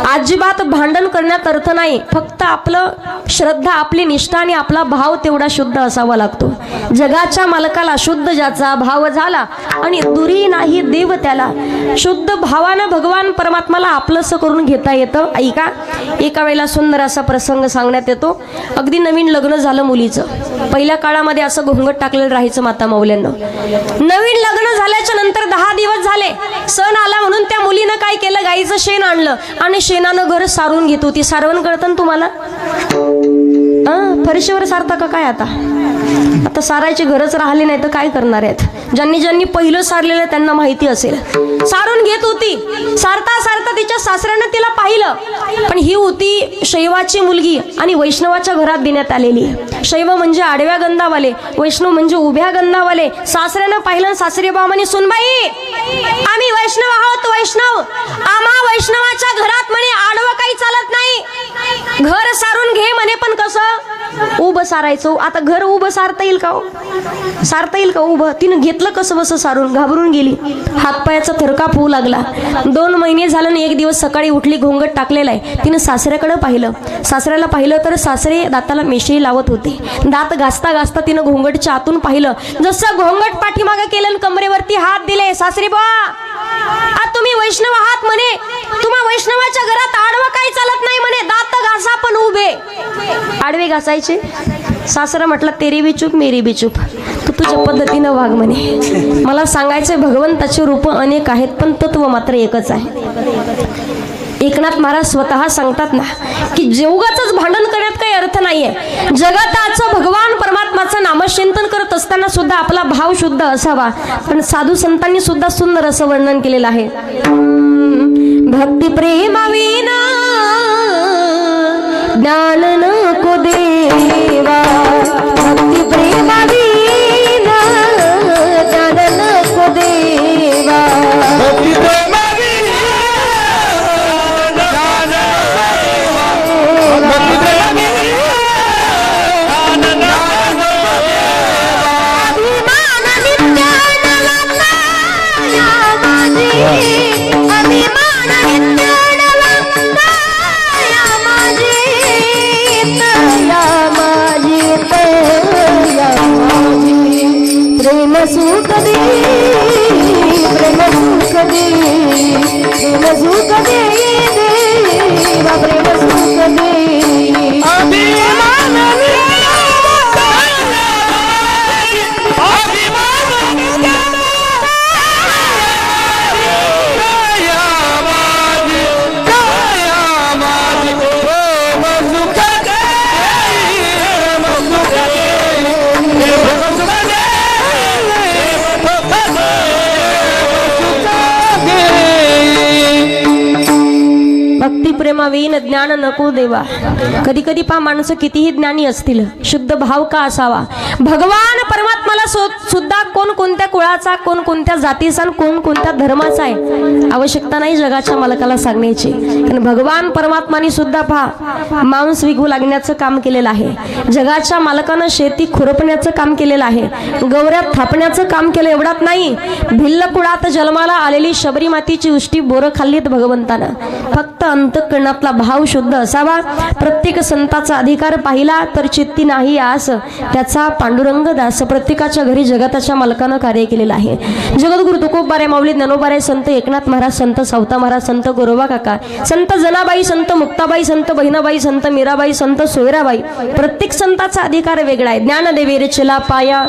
Speaker 1: अजिबात भांडण करण्यात अर्थ नाही, फक्त आपलं श्रद्धा, आपली निष्ठा आणि आपला भाव तेवढा शुद्ध असावा लागतो. जगाच्या मालकाला शुद्ध ज्याचा भाव झाला आणि दुरी नाही देव त्याला. शुद्ध भावानं भगवान परमात्माला आपलंसं करून घेता येतं. ऐका, एका वेळेला सुंदर असा प्रसंग सांगण्यात येतो. अगदी नवीन लग्न झालं मुलीचं. पहिल्या काळामध्ये असं घोंगट टाकलेलं राहायचं माता माऊल्यांना. नवीन लग्न झाल्याच्या नंतर 10 दिवस झाले, सण आला म्हणून त्या मुलीनं काय केलं, गाईचं शेण आणलं आणि शेणानं घर सारून घेत होती. सारवण कळतं ना तुम्हाला? फरशीवर सारता का काय? आता सारायची गरज राहिली नाही तर काय करणार आहेत? ज्यांनी ज्यांनी पहिलं सारलेलं त्यांना माहिती असेल. सारून घेत होती. सारता सारता तिच्या सासऱ्यानं तिला पाहिलं, पण ही होती शैवाची मुलगी आणि वैष्णवाच्या घरात देण्यात आलेली. शैव म्हणजे आडव्या गंधावाले, वैष्णव म्हणजे उभ्या गंधावाले. सासऱ्यानं पाहिलं, सासरे बा म्हणे सुनबाई आम्ही वैष्णव आहोत, वैष्णव आम्हा वैष्णवाच्या घरात म्हणे आडवं काही चालत नाही, घर सारून घे म्हणे. पण कसं उभं सारायचं? आता घर उभं सारता येईल का? सारता येईल का उभं? तिनं घेतलं कसं बसं सारून, घाबरून गेली. हातपायाचा थरकाप होऊ लागला. 2 महिने झालं आणि एक दिवस सकाळी उठली, घोंगट टाकलेला आहे. तिनं सासऱ्याकडे पाहिलं. सासऱ्याला पाहिलं तर सासरे दाताला मेशी लावत होते. दात घासता घासता तिनं घोंगटच्या आतून पाहिलं. जसं घोंगट पाठीमागं केलं, कमरेवरती हात दिले. सासरे बा तुम्ही वैष्णव आहात म्हणे, तुम्हा वैष्णवाच्या घरात आडवं काही चालत नाही म्हणे, दात घासा पण उभे. आडवे घासायचे. सासरा म्हटलं तेरी बी चूप मेरी बी चूप, तू तुझ्या पद्धतीनं वाघ म्हणे. मला सांगायचंय भगवंताचे रूप अनेक आहेत पण तत्व मात्र एकच आहे. एकनाथ महाराज स्वतः सांगतात ना की जेवगाचंच भांडण करण्यात काही अर्थ नाहीये. जगताचं भगवान परमात्माचं नामचिंतन करत असताना सुद्धा आपला भाव शुद्ध असावा. पण साधू संतांनी सुद्धा सुंदर असं वर्णन केलेलं आहे. भक्ती प्रेमाविना ज्ञान नको देवा, भक्ती प्रेमाविना ज्ञान नको देवा,
Speaker 2: भक्ती
Speaker 1: सुख दे, प्रेम सुख दे, प्रेम सुख दे देवा, प्रेम सुख दे. प्रेमाविन ज्ञान नको देवा. कधी कधी पा माणसं कितीही ज्ञानी असतील, शुद्ध भाव का असावा? भगवान परमात्माला सुद्धा कोण कोणत्या कुळाचा, कोण कोणत्या जातीचा, कोण कोणत्या धर्माचा आहे आवश्यकता नाही जगाच्या मालकाला सांगण्याची. कारण भगवान परमात्माने सुद्धा पहा मांस विकू लागण्याचं काम केलेलं आहे. जगाच्या मालकानं शेती खुरपण्याचं काम केलेलं आहे, गौऱ्यात थापण्याचं काम केलं. एवढाच नाही, भिल्ल कुळात जन्माला आलेली शबरी मातीची उष्टी बोरं खाल्लीत भगवंतानं. फक्त अंतःकरणातला भाव शुद्ध असावा. प्रत्येक संताचा अधिकार पाहिला तर चित्ती नाही आस, त्याचा पांडुरंग दास. प्रत्येकाच्या घरी जगताच्या मालकानं कार्य केलेलं आहे. जगद्गुरु तुकोबाराय माऊली ज्ञानोबाराय संत एकनाथ महाराज संत सावता महाराज संत गोरोबा काका संत जनाबाई संत मुक्ताबाई संत बहिणाबाई संत मीराबाई संत सोयराबाई प्रत्येक संताचा अधिकार वेगळा आहे. ज्ञानदेवी रचला पाया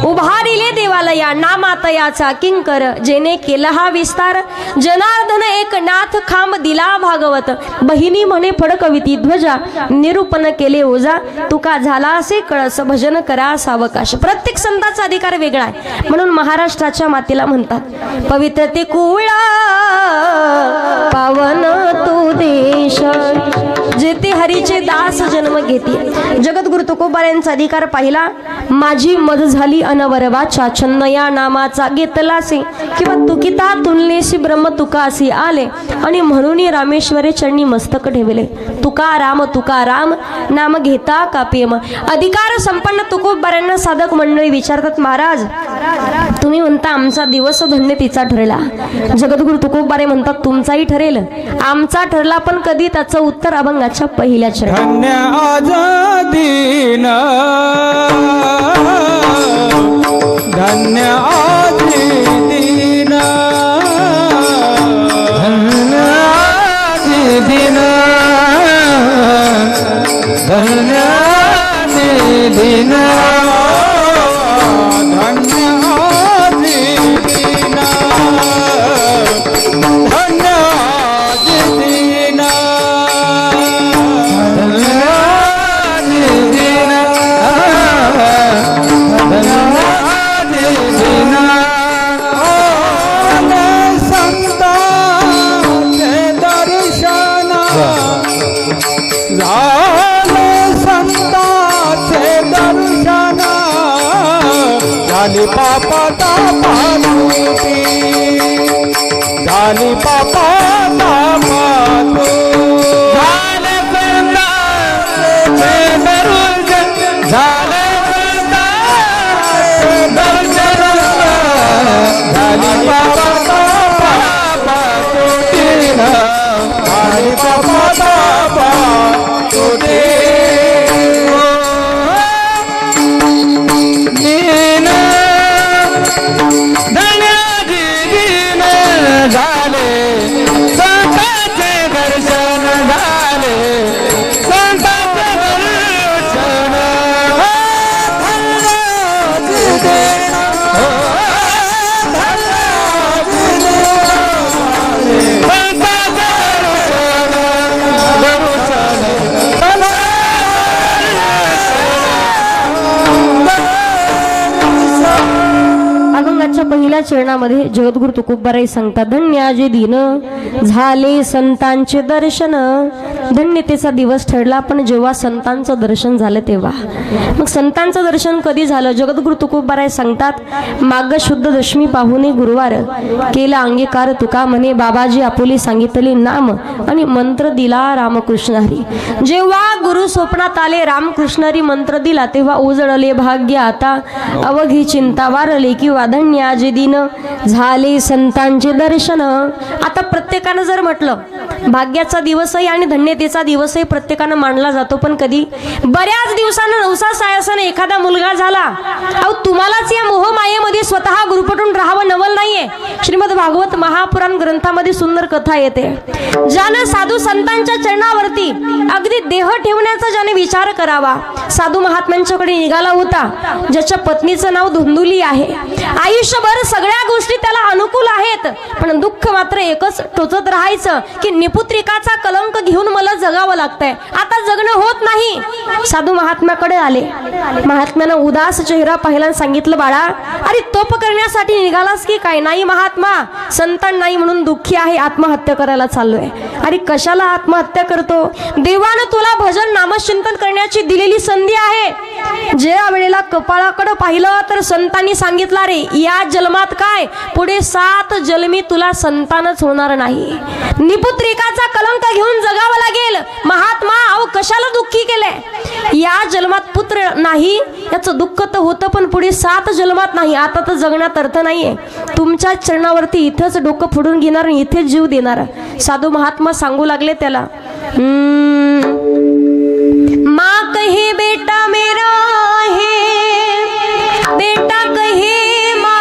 Speaker 1: उभारिले देवालया नामातयाचा किंकर जेने केला हा विस्तार जनार्दन एक नाथ खांब दिला भागवत बहिणी म्हणे फडकविती ध्वजा निरूपण केले ओझा तुका झाला असे कळस भजन करा सावकाश. प्रत्येक संताचा अधिकार वेगळा आहे. म्हणून महाराष्ट्राच्या मातेला म्हणतात पवित्र ते कुळा पावन तो देश जेथे हरीचे दास जन्म घेते. जगद्गुरु तुकोबारायांचा अधिकार पाहिला. माझी मद झाली अनवरवाचा छन्न या नामाचा घेतलासे किंवा तुकिता तुलनेशी ब्रह्म तुका असे आले आणि म्हणून रामेश्वरे चरणी मस्तक ठेवले. तुका राम नाम घेता का प्रेम. अधिकार संपन्न तुकोबारायांना साधक मंडळी विचारतात महाराज तुम्ही म्हणता आमचा दिवस धन्य तिचा ठरला. जगद्गुरु तुकोबारे म्हणतात तुमचाही ठरेल आमचा ठरला पण कधी. त्याचं उत्तर अभंगाच्या पहिल्या चरणी.
Speaker 2: धन्य आजादीन धन्य आदिदीन धन्य आदिदीन धन्य आदिदीन धन्य आदिदीन धन्य आदिदीन झाली पापा तापातुटी झाली पापा तापातू झाले वृंदाचे दर्शन झाले वृंदाचे दर्शन झाली पापा तापातुटी झाली पापा तापातुटी झाले संतांचे दर्शन झाले संतांचे दर्शन
Speaker 1: अभंगाच्या पहिल्या चरणामध्ये जगद्गुरु तुकोबाराय सांगतात धन्याजे दिन झाले संतांचे दर्शन. धन्यतेचा दिवस ठरला पण जेव्हा संतांचं दर्शन झालं तेव्हा. मग संतांचं दर्शन कधी झालं. जगद्गुरु तुकोबाराय सांगतात माग शुद्ध दशमी पाहुणे गुरुवार केला अंगीकार तुका म्हणे बाबाजी आपुली सांगितले नाम आणि मंत्र दिला रामकृष्ण हरी. जेव्हा गुरु स्वप्नात आले रामकृष्ण हरी मंत्र दिला तेव्हा उजळले भाग्य आता अवघी चिंता वारले किंवा धन्याजे दिन झाले संतांचे दर्शन. आता प्रत्येकानं जर म्हटलं भाग्याचा दिवसही आणि धन्यतेचा दिवसही प्रत्येकानं मानला जातो पण कधी बऱ्याच दिवसानं नवसा सायासानं एखादा मुलगा झाला. अहो तुम्हालाच या मोहमायेमध्ये स्वतः गुरुपटून राहावं नवल नाहीये. श्रीमद भागवत महापुराण ग्रंथामध्ये सुंदर कथा येते. ज्यानं साधू संतांच्या चरणावरती अगदी देह ठेवण्याचा ज्याने विचार करावा. साधू महात्म्यांच्याकडे निघाला होता ज्याच्या पत्नीचं नाव धुंदुली आहे. आयुष्यभर सगळ्या गोष्टी त्याला अनुकूल आहेत पण दुःख मात्र एकच टोचत राहायचं की निपुत्रिकाचा कलंक घेऊन मला जगावं लागतंय. आता जगणं होत नाही. साधू महात्म्याकडे आले. महात्म्यानं उदास चेहरा पाहिला सांगितलं बाळा अरे तोप करण्यासाठी निघालास की काय. नाही महात्मा संतान नाही म्हणून दुःखी आहे आत्महत्या करायला चाललोय. अरे कशाला आत्महत्या करतो. देवानं तुला भजन नामचिंतन करण्याची दिलेली संधी आहे. ज्या वेळेला कपाळाकडे पाहिलं तर संतांनी सांगितलं रे या जन्मात काय पुढे 7 जन्मी तुला संतानच होणार नाही. निपुत्रिकाचा कलंक घेऊन जगावं लागेल. महात्मा अहो कशाला दुःखी केलंय. या जन्मात पुत्र नाही याचं दुःख तर होतं पण पुढे 7 जन्मात नाही. आता तर जगण्यात अर्थ नाहीये. तुमच्या चरणावरती इथंच डोकं फोडून घेणार आणि इथेच जीव देणार. साधू महात्मा सांगू लागले त्याला माँ कहे बेटा मेरा है बेटा कहे माँ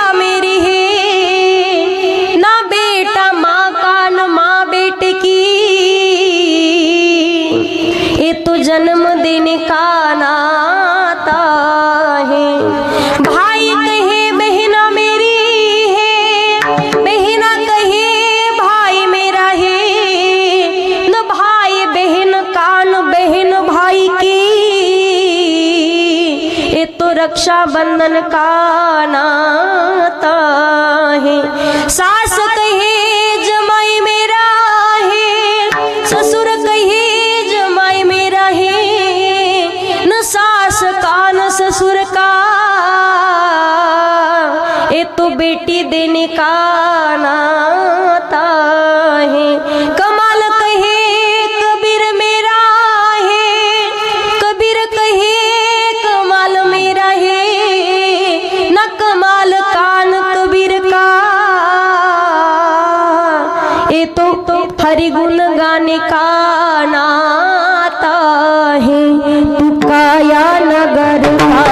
Speaker 1: बंधन का नाता है। सास कहे जमाई मेरा है, ससुर कहे जमाई मेरा है, न सास का न ससुर का, ये तो बेटी देने का नाता है। कमाल कहे कबीर मेरा है, कबीर कहे कमाल मेरा है, न कमाल कान कबीर का, ये तो हरि गुण गाने का नाता है। तू काया नगर का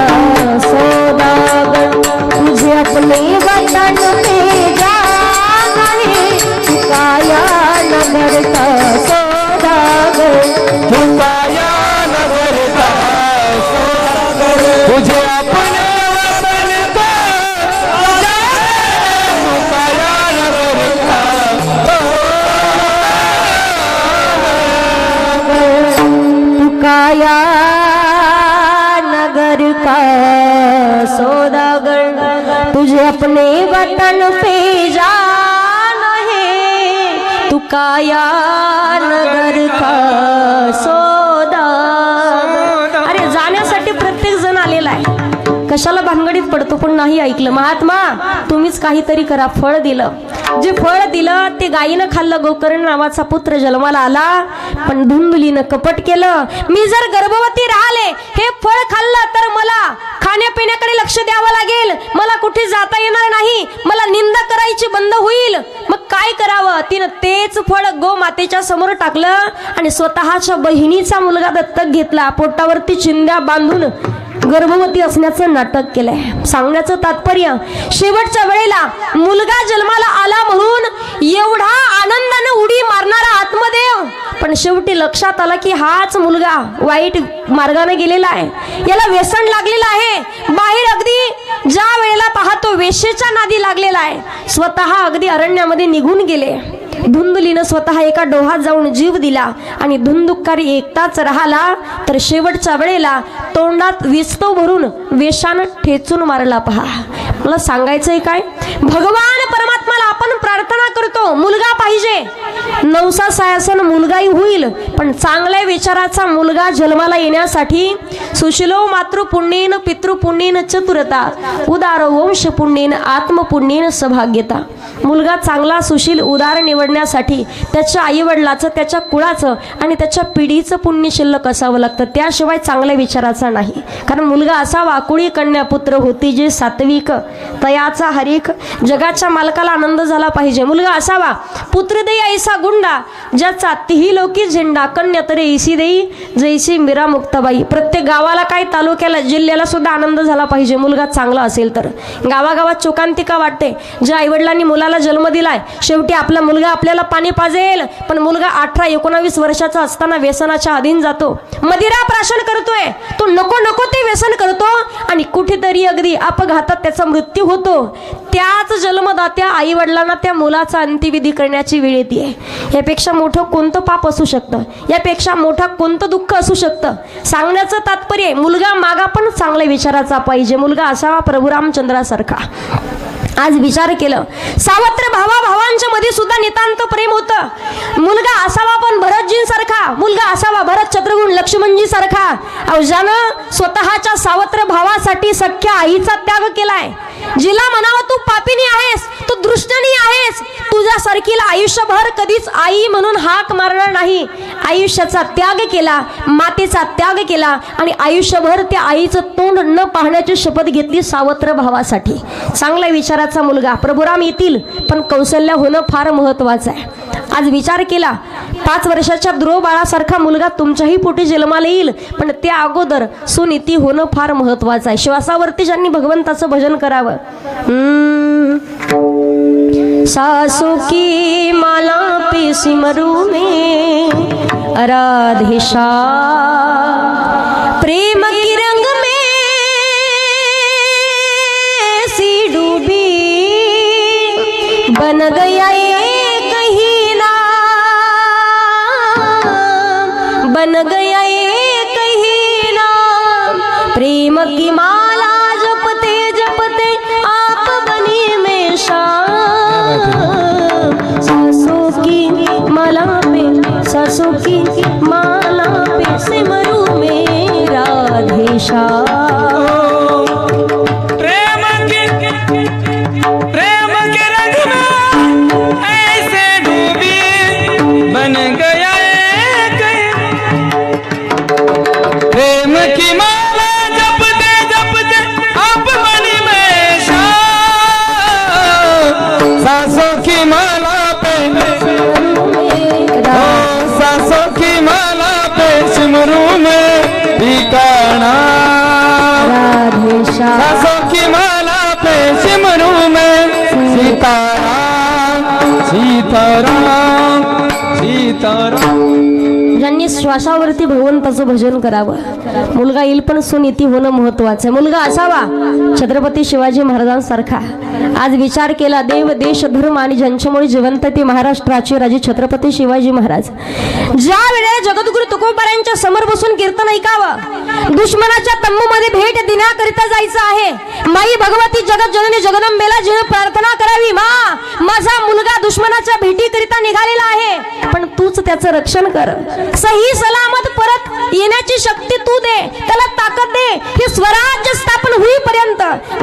Speaker 1: सौदागर, तुझे अपने वतन पे जाना है। तू काया नगर का सौदागर,
Speaker 2: तू काया नगर का सौदागर, तुझे अपने वतन का तू काया नगर का
Speaker 1: तू काया नगर का सौदागर, तुझे अपने वतन पे जाना है। तू काया नगर का सौदागर। अरे जाण्यासाठी प्रत्येक जण आलेला आहे, कशाला भानगडीत पडतो, पण नाही ऐकलं. महात्मा तुम्हीच काहीतरी करा. फळ दिलं, जे फळ दिलं ते गायीनं खाल्लं. गोकर्ण नावाचा पुत्र जन्माला आला, पण धुंदलीनं कपट केलं. मी जर गर्भवती राहिले, हे फळ खाल्लं तर मला खाण्यापिण्याकडे लक्ष द्यावं लागेल, मला कुठे जाता येणार नाही, मला निंदा करायची बंद होईल. मग काय करावं? तिनं तेच फळ गोमातेच्या समोर टाकलं आणि स्वतःच्या बहिणीचा मुलगा दत्तक घेतला. पोटावरती चिंध्या बांधून गर्भवती असण्याचं नाटक केलंय. सांगण्याचं तात्पर्य, शेवटच्या वेळेला मुलगा जन्माला आला म्हणून एवढा आनंदाने उडी मारणारा आत्मदेव, पण शेवटी लक्षात आला की हाच मुलगा वाईट मार्गाने गेलेला आहे, याला व्यसन लागलेलं आहे. बाहेर अगदी ज्या वेळेला पाहतो वेश्येच्या नादी लागलेला आहे. स्वतः अगदी अरण्यामध्ये निघून गेले. धुंदलीनं स्वतः एका डोहात जाऊन जीव दिला आणि धुंदुकारी एकटाच राहिला. तर शेवटच्या वेळेला तोंडात विस्तव भरून वेशानं ठेचून मारला. पहा, मला सांगायचंय काय, भगवान परमात्माला आपण प्रार्थना करतो मुलगा पाहिजे, नवसा सायासन मुलगाही होईल, पण चांगल्या विचाराचा मुलगा जन्माला येण्यासाठी सुशिलो मातृपुण्येन पितृपुण्येन चतुरता, उदार वंश पुण्येन आत्मपुण्येन सौभाग्यता. मुलगा चांगला सुशील उदार निवडण्यासाठी त्याच्या आईवडिलाचं, त्याच्या कुळाचं आणि त्याच्या पिढीचं पुण्य शिल्लक असावं लागतं, त्याशिवाय चांगल्या विचाराचा नाही. कारण मुलगा असावा कुळी कन्या पुत्र होती जे सात्विक, तयाचा हरिक, जगाच्या मालकाला आनंद झाला पाहिजे. मुलगा असावा पुत्र देई ऐसा गुंडा, ज्याचा तिही लोकी झेंडा, कन्या तरी ऐसी देई जैसी मीरा मुक्ताबाई. प्रत्येक गावाला काय, तालुक्याला, जिल्ह्याला सुद्धा आनंद झाला पाहिजे मुलगा चांगला असेल तर. गावागावात चोकांतिका वाटते, ज्या आईवडिलांनी मुलाला जन्म दिलाय, शेवटी आपला मुलगा आपल्याला पाणी पाजेल, पण मुलगा 18-19 वर्षाचा असताना व्यसनाच्या अधीन जातो, मदिरा प्राशन करतोय, तो नको नको ते व्यसन करतो आणि कुठेतरी अगदी अपघातात त्याचा मृत्यू होतो. त्याच जन्मदात्या आई वडिलांना त्या मुलाचा अंत्यविधी करण्याची वेळ येते. यापेक्षा मोठं कोणतं पाप असू शकतं, यापेक्षा मोठा कोणतं दुःख असू शकतं. सांगण्याचं तात्पर्य, मुलगा मागा पण चांगल्या विचाराचा पाहिजे. मुलगा असावा प्रभू रामचंद्रासारखा. आज विचार केलं, सावत्र भावांच्या मध्ये सुद्धा नितांत प्रेम होतं. मुलगा असावा पण भरतजींसारखा, मुलगा असावा भरत शत्रुघ्न लक्ष्मणजी सारखा, ज्यानं स्वतःच्या सावत्र भावासाठी सख्या आईचा त्याग केलाय. जिला म्हणावं तू पापिनी आहेस, तू दृष्टनी आहेस, तुझ्यासारखीला आयुष्यभर कधीच आई म्हणून हाक मारणार नाही. आयुष्याचा त्याग केला, मातेचा त्याग केला आणि आयुष्यभर त्या आईचं तोंड न पाहण्याची शपथ घेतली सावत्र भावासाठी. चांगल्या विचाराचा मुलगा. प्रभुराम येतील पण कौशल्य होणं फार महत्वाचं आहे. आज विचार केला, 5 वर्षाच्या ध्रुव बाळासारखा मुलगा तुमच्याही पोटी जन्माला येईल, पण त्या अगोदर सुनीती होणं फार महत्वाचं आहे. श्वासावरती ज्यांनी भगवंताचं भजन करावं. सासू की माला पे सिमरू में राधेशा, प्रेम की रंग में सी डूबी, बन गया एक ही नाम, बन गया एक ही नाम, प्रेम की माला जपते सासों की माला पे सिमरू मेरा राधेशा।
Speaker 2: प्रेम के रंग में ऐसे डूबी बन गया एक प्रेम की माला जपते जपते अब बनी मैं सासों की माला पे सासों की माला पे सिमरू में ठिकाना
Speaker 1: राधेशा।
Speaker 2: सासों की माला पे सिमरू में सीताराम सीताराम सीताराम।
Speaker 1: ज्यांनी श्वासावरती भगवंताचं भजन करावं, मुलगा येईल पण सुनीती होणं महत्वाचं आहे। मुलगा असावा छत्रपती शिवाजी महाराजांसारखा। आज विचार केला, देव देश धर्म आणि ज्यांच्यामुळे जिवंत ते महाराष्ट्राचे राजे छत्रपती शिवाजी महाराज ज्या वेळेला जगद्गुरु तुकोबारायांच्या समोर बसून कीर्तन ऐकावं, दुश्मनाच्या तंबूमध्ये भेट देण्याकरिता जायचं आहे। माई भगवती जगत जननी जगदंबेला जेव्हा प्रार्थना करावी, मा माझा मुलगा दुश्मनाच्या भेटीकरिता निघालेला आहे, पण तूच त्याचं रक्षण कर, सही सलामत परत येण्याची शक्ती तू दे, त्याला ताकद दे। हे स्वराज्य स्थापन होईपर्यंत,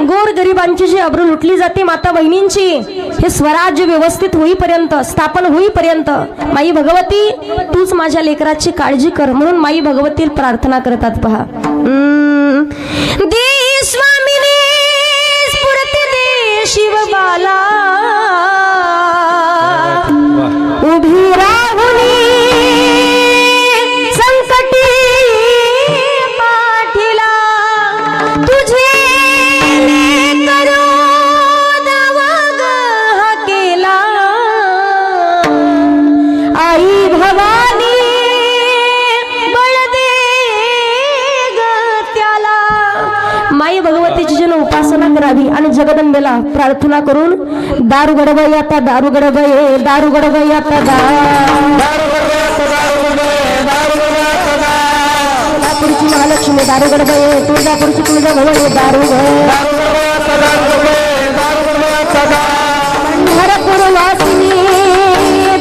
Speaker 1: गोर गरिबांची जी अब्रू लुटली जाते माता बहिणींची, हे स्वराज्य व्यवस्थित होईपर्यंत, स्थापन होईपर्यंत माई भगवती तूच माझ्या लेकराची काळजी कर, म्हणून माई भगवती प्रार्थना करतात। पहा, दे स्वामिनी स्फूर्ती दे शिवबाला, उभी राहुनी संकटी पाठीला, तुझे करू नवग हा केला, आई भवानी बळ दे ग त्याला। माई भगवतीची जन उपासना करावी आणि जगदंबेला प्रार्थना करून दारू गडबई आता दारू गडबई दारू गडबई आता तुळजापूरची महालक्ष्मी दारू गडबई, तुळजापूरची तुळजाभवानी दारू पंढरपूर वासिनी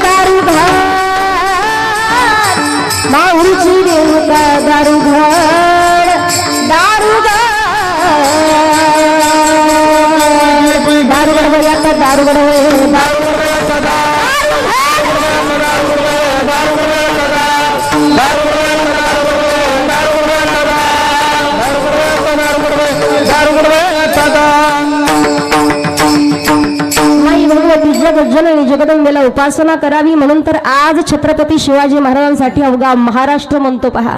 Speaker 1: दारू घाट, माऊलीची रेणुका दारू घाट दारू दारू गडबई आता दारू गडबई दारू जगत जननी जगदंबेला उपासना करावी, म्हणून तर आज छत्रपती शिवाजी महाराजांसाठी अवघा महाराष्ट्र म्हणतो। पहा,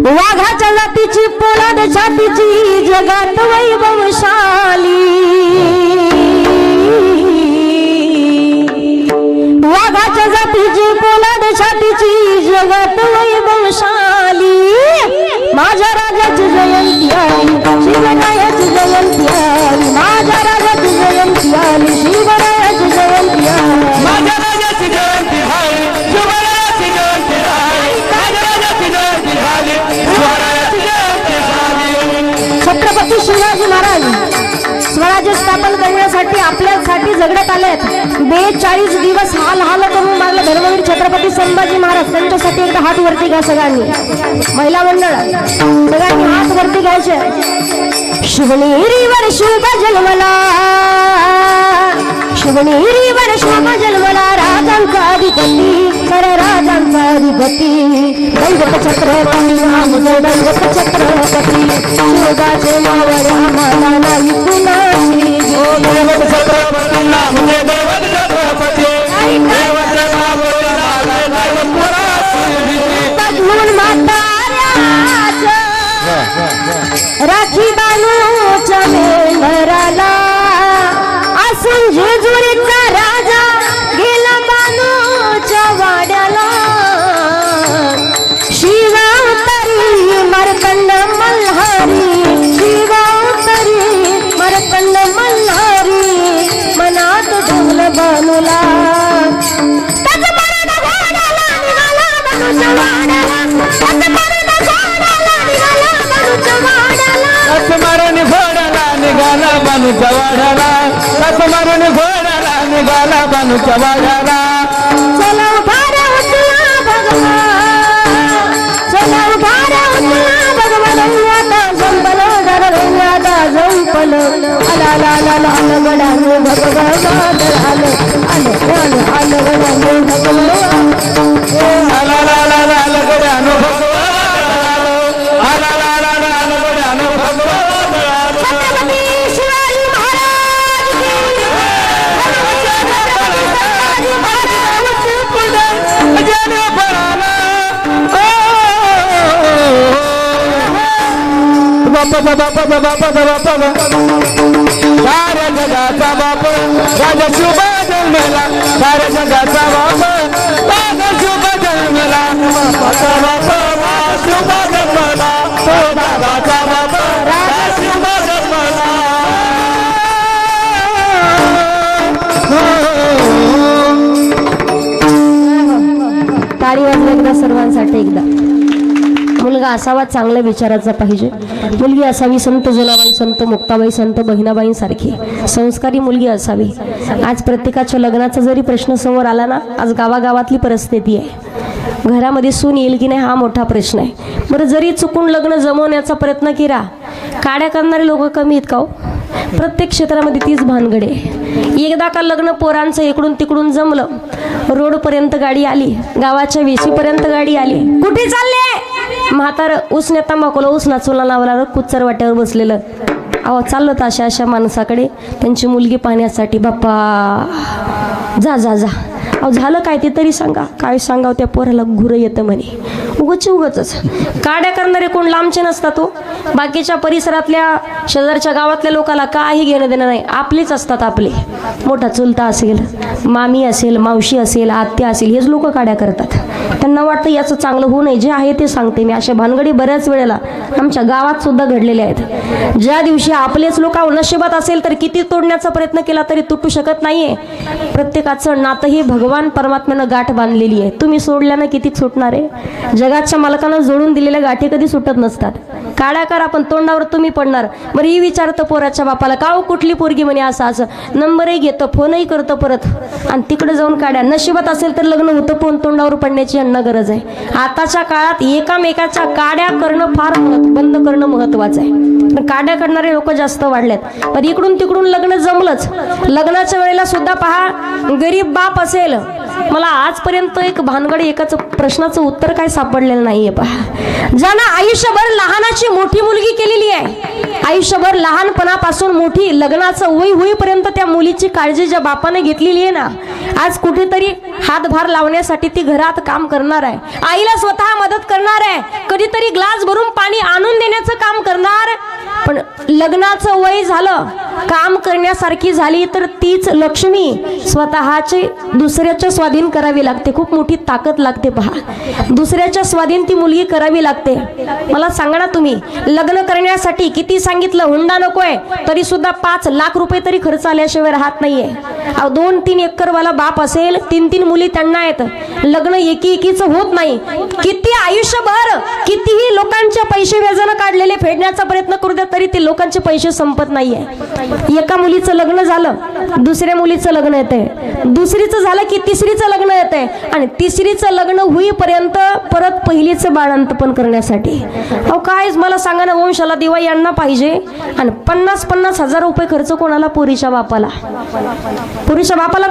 Speaker 1: वाघाच्या जातीची पोलाद छातीची जगात वैभवशाली, वाघाच्या जातीची पोलाद छातीची जगात वैभवशाली, माझ्या राजाची जयंती आली, शिवरायाची जयंती आली, माझ्या राजाची जयंती आली, शिवरायाची जयंती आली,
Speaker 2: माझ्या राजाची जयंती झाली, शिवरायाची जयंती झाली, माझ्या राजाची जयंती झाली, शिवरायाची जयंती झाली।
Speaker 1: छत्रपती शिवाजी महाराज स्वराज्य स्थापन करण्यासाठी आपल्यासाठी जगण्यात आलेत। 42 दिवस हाल हाल करून मारले धर्मवीर छत्रपती संभाजी महाराज, त्यांच्यासाठी एकदा हात वरती घ्या सगळ्यांनी, महिला मंडळ सगळ्यांनी हात वरती घ्यायचे। शिवनेरीवर शुभ जन्मला, शिवनेरीवर शुभ जन्मला, राजांचा अधिपती कर राजांचा अधिपती, दैवत छत्रपती नाम दैवत छत्रपती, शिवगाचे मावळे आम्हाला नाही कुणाची,
Speaker 2: दैवत छत्रपती नाम दैवत छत्रपती, दैवत मावळे आम्हाला नाही कुणाची,
Speaker 1: बघून म्हाताऱ्याच राखी बानूच्या मेंढराला, असून जेजुरीचा राजा गेला बानूच्या वाड्याला, शिवावतारी मार्तंड मल्हारी, शिवावतारी मार्तंड मल्हारी, मनात ढोल बानूला, त्याचा मरण घोड्याला निघाला बानूच्या वाड्याला, त्याचा मरण घोड्याला निघाला बानूच्या वाड्याला,
Speaker 2: मारून घोड्याला निघाला बानूच्या वाड्याला, मारून घोड्याला निघाला बानूच्या वाड्याला,
Speaker 1: चला भार उचला भगवान आलं आलं आलं आलं आलं गडानं भगवान आलं आलं आलं आलं गडानं भगवान
Speaker 2: आला ला ला ला ला गड्यानो भगवान आला ला ला ला ला गड्यानो भगवान
Speaker 1: छत्रपती शिवाजी महाराज
Speaker 2: जन पराला बापा बापा बापा बापा साऱ्या जगाचा बाप राजा शुभ जन्मला साऱ्या जगाचा बाप राजा शुभ जन्मला बापाचा बाप शुभ जन्मला तो बाबाचा बाप राजा शुभ जन्मला
Speaker 1: टाळी वाजवा एकदा सर्वांसाठी एकदा मुलगा असावा चांगल्या विचाराचा पाहिजे मुलगी असावी संत जनाबाई संत मुक्ताबाई संत बहिणाबाईंसारखी संस्कारी मुलगी असावी आज प्रत्येकाच्या लग्नाचा जरी प्रश्न समोर आला ना आज गावागावातली परिस्थिती आहे घरामध्ये सून येईल की नाही हा मोठा प्रश्न आहे बरं जरी चुकून लग्न जमवण्याचा प्रयत्न केला काड्या करणारे लोक कमी आहेत का हो प्रत्येक क्षेत्रामध्ये तीच भानगड आहे एकदा का लग्न पोरांचं इकडून तिकडून जमलं रोडपर्यंत गाडी आली गावाच्या वेशीपर्यंत गाडी आली कुठे चालले म्हातार उसने तंबाखूला उसना चुला लावला कुच्चर वाट्यावर बसलेलं अहो चाललं तर अशा अशा माणसाकडे त्यांची मुलगी पाहण्यासाठी बाप्पा जा जा जा अहो झालं काय ते तरी सांगा काय सांगावं त्या पोराला घुरं येतं म्हणे उगच काड्या करणारे कोण लांबचे नसतात तो बाकीच्या परिसरातल्या शेजारच्या गावातल्या लोकांना काही घेणं देणं नाही आपलेच असतात आपले मोठा चुलता असेल मामी असेल मावशी असेल आत्या असेल हेच लोक काड्या करतात त्यांना वाटतं याचं चांगलं होऊ नये जे आहे ते सांगते मी अशा भानगडी बऱ्याच वेळेला आमच्या गावात सुद्धा घडलेल्या आहेत ज्या दिवशी आपलेच लोक नशिबात असेल तर किती तोडण्याचा प्रयत्न केला तरी तुटू शकत नाहीये प्रत्येकाचं नातं ही भगवान परमात्म्यानं गाठ बांधलेली आहे तुम्ही सोडल्यानं किती सुटणार आहे जगाच्या मालकानं जोडून दिलेल्या गाठी कधी सुटत नसतात काड्या करा पण तोंडावर तुम्ही पडणार बरं ही विचारतं पोराच्या बापाला का कुठली पोरगी म्हणे असं नंबरही घेतं फोनही करतं परत आणि तिकडे जाऊन काड्या नशिबात असेल तर लग्न होतं पण तोंडावर पडण्याची अन्न गरज आहे आताच्या काळात एकामेकाच्या काड्या करणं फार बंद करणं महत्वाचं आहे पण काड्या करणारे लोक जास्त वाढलेत पण इकडून तिकडून लग्न जमलंच लग्नाच्या वेळेला सुद्धा पहा गरीब बाप असेल मला आजपर्यंत एक भानगड एकाच प्रश्नाचं उत्तर काय सापडलेलं नाहीये पहा ज्यानं आयुष्यभर लहानाची मोठी मुलगी केलेली आहे आयुष्यभर लहानपणापासून मोठी लग्नाचं वय होईपर्यंत त्या मुलीची काळजी ज्या बापाने घेतलेली आहे ना आज कुठेतरी हातभार लावण्यासाठी ती घरात काम करणार आहे आईला स्वतः मदत करणार आहे कधीतरी ग्लास भरून पाणी आणून देण्याचं काम करणार पण लग्नाचं वय झालं काम करण्यासारखी झाली तर तीच लक्ष्मी स्वतःचे दुसऱ्याच्या स्वाधीन करावी लागते खूप मोठी ताकद लागते पहा दुसऱ्याच्या स्वाधीन ती मुलगी करावी लागते मला सांगा ना तुम्ही लग्न करण्यासाठी किती सांगितलं हुंडा नकोय तरी सुद्धा 5 लाख रुपये तरी खर्च आल्याशिवाय राहत नाहीये 2-3 एकरवाला बाप असेल 3-3 मुली त्यांना आहेत लग्न एकीचं होत नाही किती आयुष्यभर कितीही लोकांचे पैसे व्याजानं काढलेले फेडण्याचा प्रयत्न करू द्या तरी ते लोकांचे पैसे संपत नाहीये एका मुलीचं लग्न झालं दुसऱ्या मुलीचं लग्न येते दुसरीचं झालं की तिसरीचं लग्न येते आणि तिसरीचं लग्न होईपर्यंत परत पहिलीचं बाळंतपण करण्यासाठी अहो काय मला सांगा ना वंशाला दिवा यांना पाहिजे आणि 50-50 हजार रुपये खर्च कोणाला पुरीच्या बापाला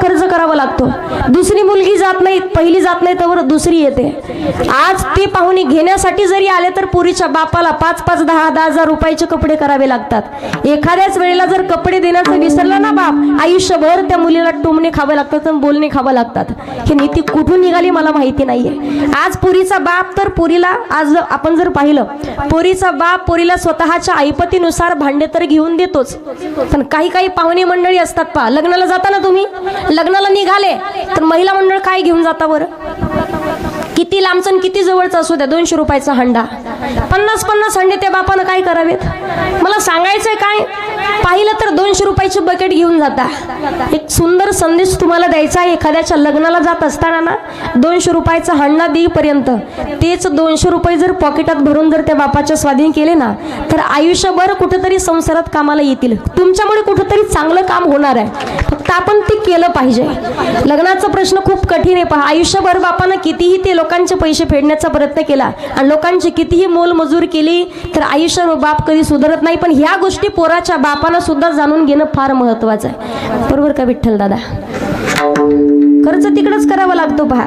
Speaker 1: खर्च करावा लागतो दुसरी मुलगी जात नाही पहिली जात नाही तर दुसरी येते आज ते पाहुणे घेण्यासाठी जरी आले तर पुरीच्या बापाला 5-5, 10-10 हजार रुपयाचे कपडे करावे लागतात एखाद्याच वेळेला जर कपडे देण्याचं विसरला ना बाप आयुष्यभर त्या मुलीला टोमणे खावे लागतात आणि बोलणे खावे लागतात ही नीती कुठून निघाली मला माहिती नाहीये आज पुरीचा बाप तर पुरीला आज आपण जर पाहिलं पुरीचा बाप पुरीला स्वतःच्या ऐपतीनुसार भांडे तर घेऊन देतोच पण काही पाहुणे मंडळी असतात पहा लग्नाला जाताना तुम्ही लग्नाला निघाले तर महिला मंडळ काय घेऊन जाता बरं किती लांबचं किती जवळचं असू द्या 200 रुपयाचा हंडा 50-50 हंडे त्या बापानं काय करावेत मला सांगायचंय काय पाहिलं तर 200 रुपयाचे बकेट घेऊन जाता एक सुंदर संदेश तुम्हाला द्यायचा आहे एखाद्याच्या लग्नाला जात असताना ना 200 रुपयाचा हंडा देईपर्यंत तेच 200 रुपये जर पॉकेटात भरून जर त्या बापाच्या स्वाधीन केले ना तर आयुष्यभर कुठेतरी संसारात कामाला येतील तुमच्यामुळे कुठेतरी चांगलं काम होणार आहे फक्त आपण ते केलं पाहिजे लग्नाचा प्रश्न खूप कठीण आहे पहा आयुष्यभर बापानं कितीही ते लोकांचे पैसे फेडण्याचा प्रयत्न केला आणि लोकांची कितीही मोलमजूर केली तर आयुष्यभर बाप कधी सुधारत नाही पण ह्या गोष्टी पोराच्या बापानं सुद्धा जाणून घेणं फार महत्वाचं आहे. बरोबर का विठ्ठल दादा? खर्च तिकडच करावा लागतो पहा,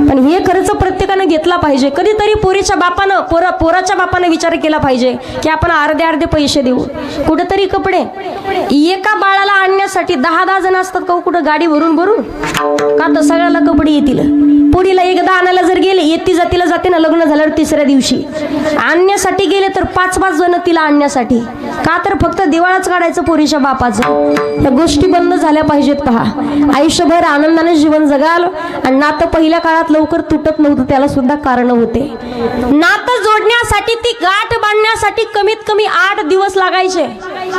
Speaker 1: पण हे खर्च प्रत्येकानं घेतला पाहिजे. कधीतरी पोरीच्या बापानं पोराच्या बापानं विचार केला पाहिजे की आपण अर्धे अर्धे पैसे देऊ. कुठेतरी कपडे एका बाळाला आणण्यासाठी 10-10 जण असतात का कुठं गाडी भरून भरून, का तर सगळ्याला कपडे येतील. पोरीला एकदा आणायला जर गेले, येती जातीला जाते ना, लग्न झाल्यावर तिसऱ्या दिवशी आणण्यासाठी गेले तर 5-5 जण तिला आणण्यासाठी, का तर फक्त दिवाळाच काढायचं पोरीच्या बापाचं. या गोष्टी बंद झाल्या पाहिजेत पहा. आयुष्यभर आनंदाने जीवन जगाल. आणि नातं पहिल्या काळात लवकर तुटत नव्हतं, त्याला सुद्धा कारण होते. नातं जोडण्यासाठी, ती गाठ बांधण्यासाठी कमीत कमी 8 दिवस लागायचे.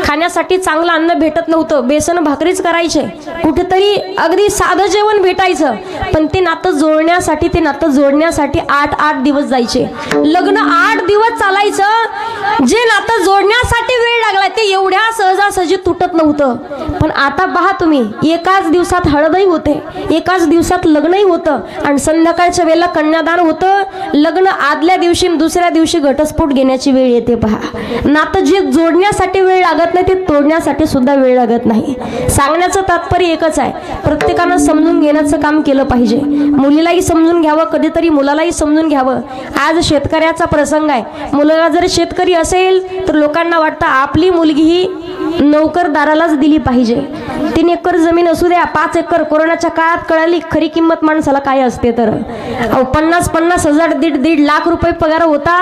Speaker 1: खाण्यासाठी चांगलं अन्न भेटत नव्हतं, बेसन भाकरीच करायचे. कुठेतरी अगदी साधं जेवण भेटायचं, पण ते नातं जोडण्यासाठी 8 दिवस जायचे. लग्न 8 दिवस चालायचं. जे नातं जोडण्यासाठी वेळ लागला ते एवढ्या सहजासहजी तुटत नव्हतं. पण आता पहा तुम्ही, एकाच दिवसात हळदही होते, एकाच दिवसात लग्नही होतं, आणि संध्याकाळच्या वेळेला कन्यादान होतं. लग्न आदल्या दिवशी दुसऱ्या दिवशी घटस्फोट घेण्याची वेळ येते पहा. नातं जे जोडण्यासाठी वेळ लागत नाही, ते तोडण्यासाठी सुद्धा वेळ लागत नाही. सांगण्याचं तात्पर्य एकच आहे, प्रत्येकानं समजून घेण्याचं काम केलं पाहिजे. मुलीलाही समजून घ्यावं, कधीतरी मुलालाही समजून घ्यावं. आज शेतकऱ्याचा प्रसंग आहे. मुलगा जर शेतकरी असेल तर लोकांना वाटतं आपली मुलगी ही नोकरदारालाच दिली पाहिजे. 3 एकर जमीन असू द्या, 5 एकर. कोरोनाच्या काळात कळाली खरी किंमत माणसाला काय असते. तर 50-50 हजार, 1.5 लाख रुपये पगार होता,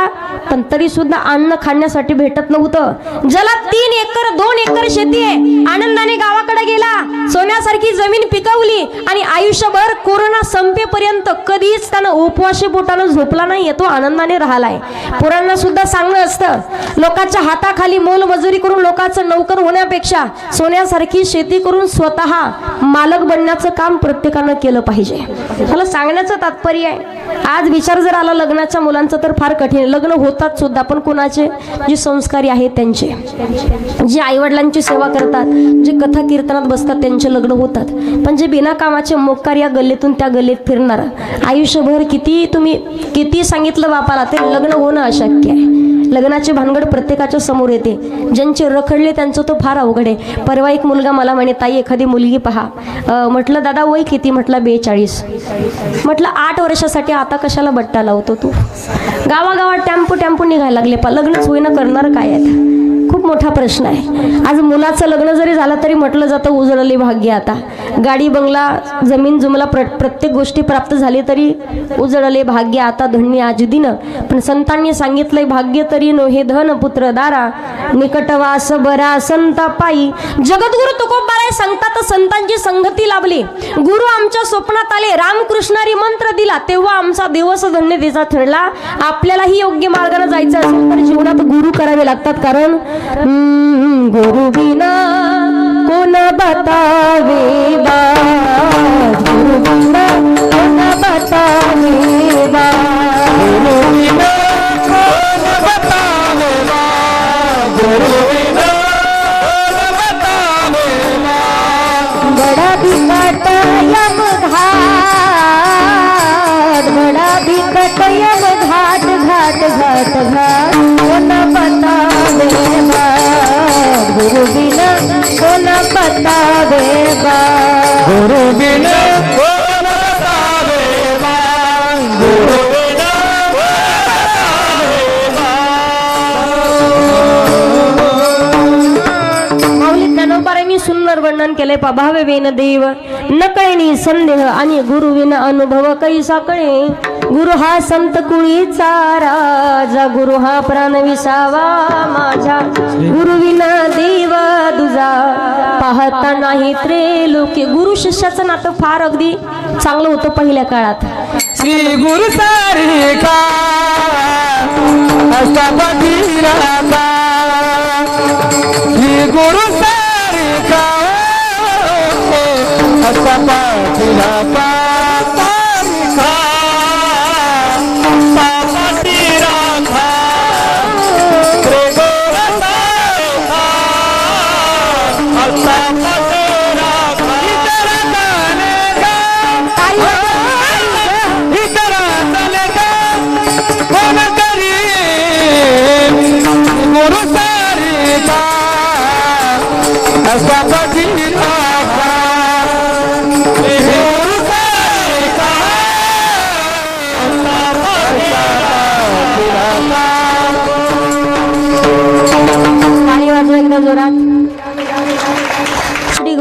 Speaker 1: पण तरी सुद्धा अन्न खाण्यासाठी भेटत नव्हतं. ज्याला 3 एकर 2 एकर शेती आहे, आनंदाने गावाकडे गेला, सोन्यासारखी जमीन पिकवली, आणि आयुष्यभर कोरोना संपेपर्यंत कधीच त्यानं उपवाशी पोटानं झोपला नाही, तो आनंदाने राहिलाय. पोरांना सुद्धा सांगणं असतं, लोकांच्या हाताखाली मोलमजुरी करून लोकांचं नौकर होण्यापेक्षा सोन्यासारखी शेती करून स्वतः मालक बनण्याचं काम प्रत्येकानं केलं पाहिजे. मला सांगण्याचं तात्पर्य आहे, आज विचार जर आला लग्नाच्या मुलांचं तर फार कठीण. लग्न होतात सुद्धा, पण कोणाचे? जे संस्कारी आहेत त्यांचे, जे आईवडिलांची सेवा करतात, जे कथा कीर्तनात बसतात, त्यांचे लग्न होतात. पण जे बिना कामाचे मोक्कार या गल्लीतून त्या गल्लीत फिरणार, आयुष्यभर किती सांगितलं बापाला, ते लग्न होणं अशक्य आहे. लग्नाची भानगड प्रत्येकाच्या समोर येते. ज्यांचे रखडले त्यांचं तो फार अवघड आहे. परवा एक मुलगा मला म्हणे, ताई एखादी मुलगी पहा. म्हटलं दादा वय किती? म्हटलं 42. म्हटलं 8 वर्षासाठी आता कशाला बट्टा लावतो तू? गावागावात टेम्पो निघायला लागले पा. लग्नच होईना, करणार काय आहेत? खूप मोठा प्रश्न आहे. आज मुलाचं लग्न जरी झालं तरी म्हटलं जातं उजळले भाग्य. आता गाडी बंगला जमीन जुमला प्रत्येक गोष्टी प्राप्त झाली तरी उजळले भाग्य आता धन्य आजुदिन. पण संतांनी सांगितलंय, भाग्य तरी नो हे धन पुत्र दारा, निकटवास बरा संता पायी. जगद्गुरु तुकोबाराय सांगतात, संतांची संगती लाभली. गुरु आमच्या स्वप्नात आले, रामकृष्णारी मंत्र दिला, तेव्हा आमचा दिवस धन्यतेचा ठरला. आपल्यालाही योग्य मार्गाने जायचं असेल तर जीवनात गुरु करावे लागतात. कारण गुरु बिना कोण बतावे बात, गुरु बिना कोण बतावे बात, गुरु बिना कोण बतावे बात, गुरु बिना कोण बतावे बात. बडा बिकट यम घाट, बडा बिकट यम घाट, घाट घाट घाट कोण बतावे बात, गुरु बिना कोण बतावे बात,
Speaker 2: गुरु बिना कोण बतावे बात, गुरु बिना कोण बतावे बात.
Speaker 1: माऊली ज्ञानोबारांनी सुंदर वर्णन केले पा. भावे विन देव न कळेनी संदेह, आणि गुरु विन अनुभव कैसा कळे. गुरु हा संत कुळीचा राजा, गुरु हा प्राण विसावा माझा. गुरु विना देव दुजा पाहता नाही त्रेलोके. गुरु शिष्याचं नातं फार अगदी चांगलं होतं पहिल्या काळात.
Speaker 2: श्री गुरु सारिका असा बधीराचा, श्री गुरु सारिका असा बधीराचा. गुरु सारिका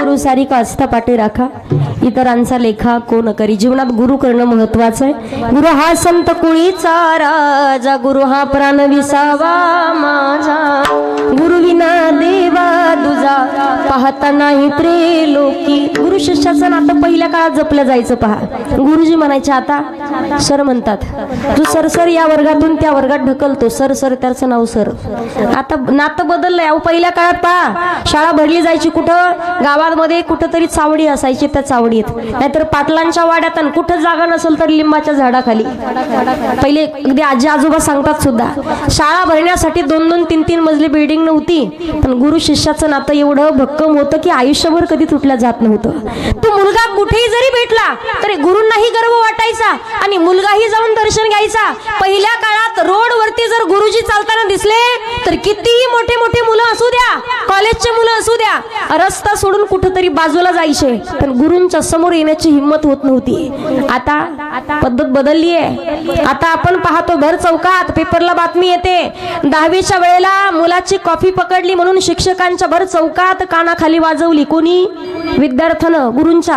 Speaker 1: गुरु सारिका आस्था पाठी राखा, इतरांचा लेखा कोण करी. जीवनात गुरु करणं महत्वाचं आहे. गुरु हा संत कुळीचा राजा, गुरु हा प्राण विसावा माझा, गुरु विना देवा दुजा, पाहता नाही त्रिलोकी. गुरु शिष्याचं नातं पहिल्या काळात जपलं जायचं. पहा, गुरुजी म्हणायचे, आता सर म्हणतात, तू सर सर या वर्गातून त्या वर्गात ढकलतो, सर सर त्याचं नाव सर. आता नातं बदललंय. अहो पहिल्या काळात पहा, शाळा भरली जायची कुठं, गावामध्ये कुठं तरी चावडी असायची, त्या चावडीत, नाहीतर पाटलांच्या वाड्यात, आणि कुठं जागा नसेल तर लिंबाच्या झाडाखाली. पहिले अगदी आजी आजोबा सांगतात सुद्धा, शाळा भरण्यासाठी 2-2, 3-3 मजली बिल्डिंग नव्हती, पण गुरु शिष्याचं नातं एवढं भक्कम होतं की आयुष्यभर कधी तुटलं जात नव्हतं. तो मुलगा कुठेही जरी भेटला तरी गुरूंनाही गर्व वाटायचा आणि मुलगाही जाऊन दर्शन घ्यायचा. पहिल्या काळात रोडवरती जर गुरुजी चालताना दिसले तर कितीही मोठे मोठे मुलं असू द्या, कॉलेजचे मुलं असू द्या, रस्ता सोडून कुठेतरी बाजूला जायचे, पण गुरूंच्या समोर येण्याची हिंमत होत नव्हती. आता पद्धत बदलली आहे. आता आपण पाहतो भर चौकात पेपरला बातमी येते, 10वीच्या वेळेला मुलाची कॉफी पकडली म्हणून शिक्षकांच्या भर चौकात कानाखाली वाजवली. कोणी? विद्यार्थ्यानं गुरूंच्या.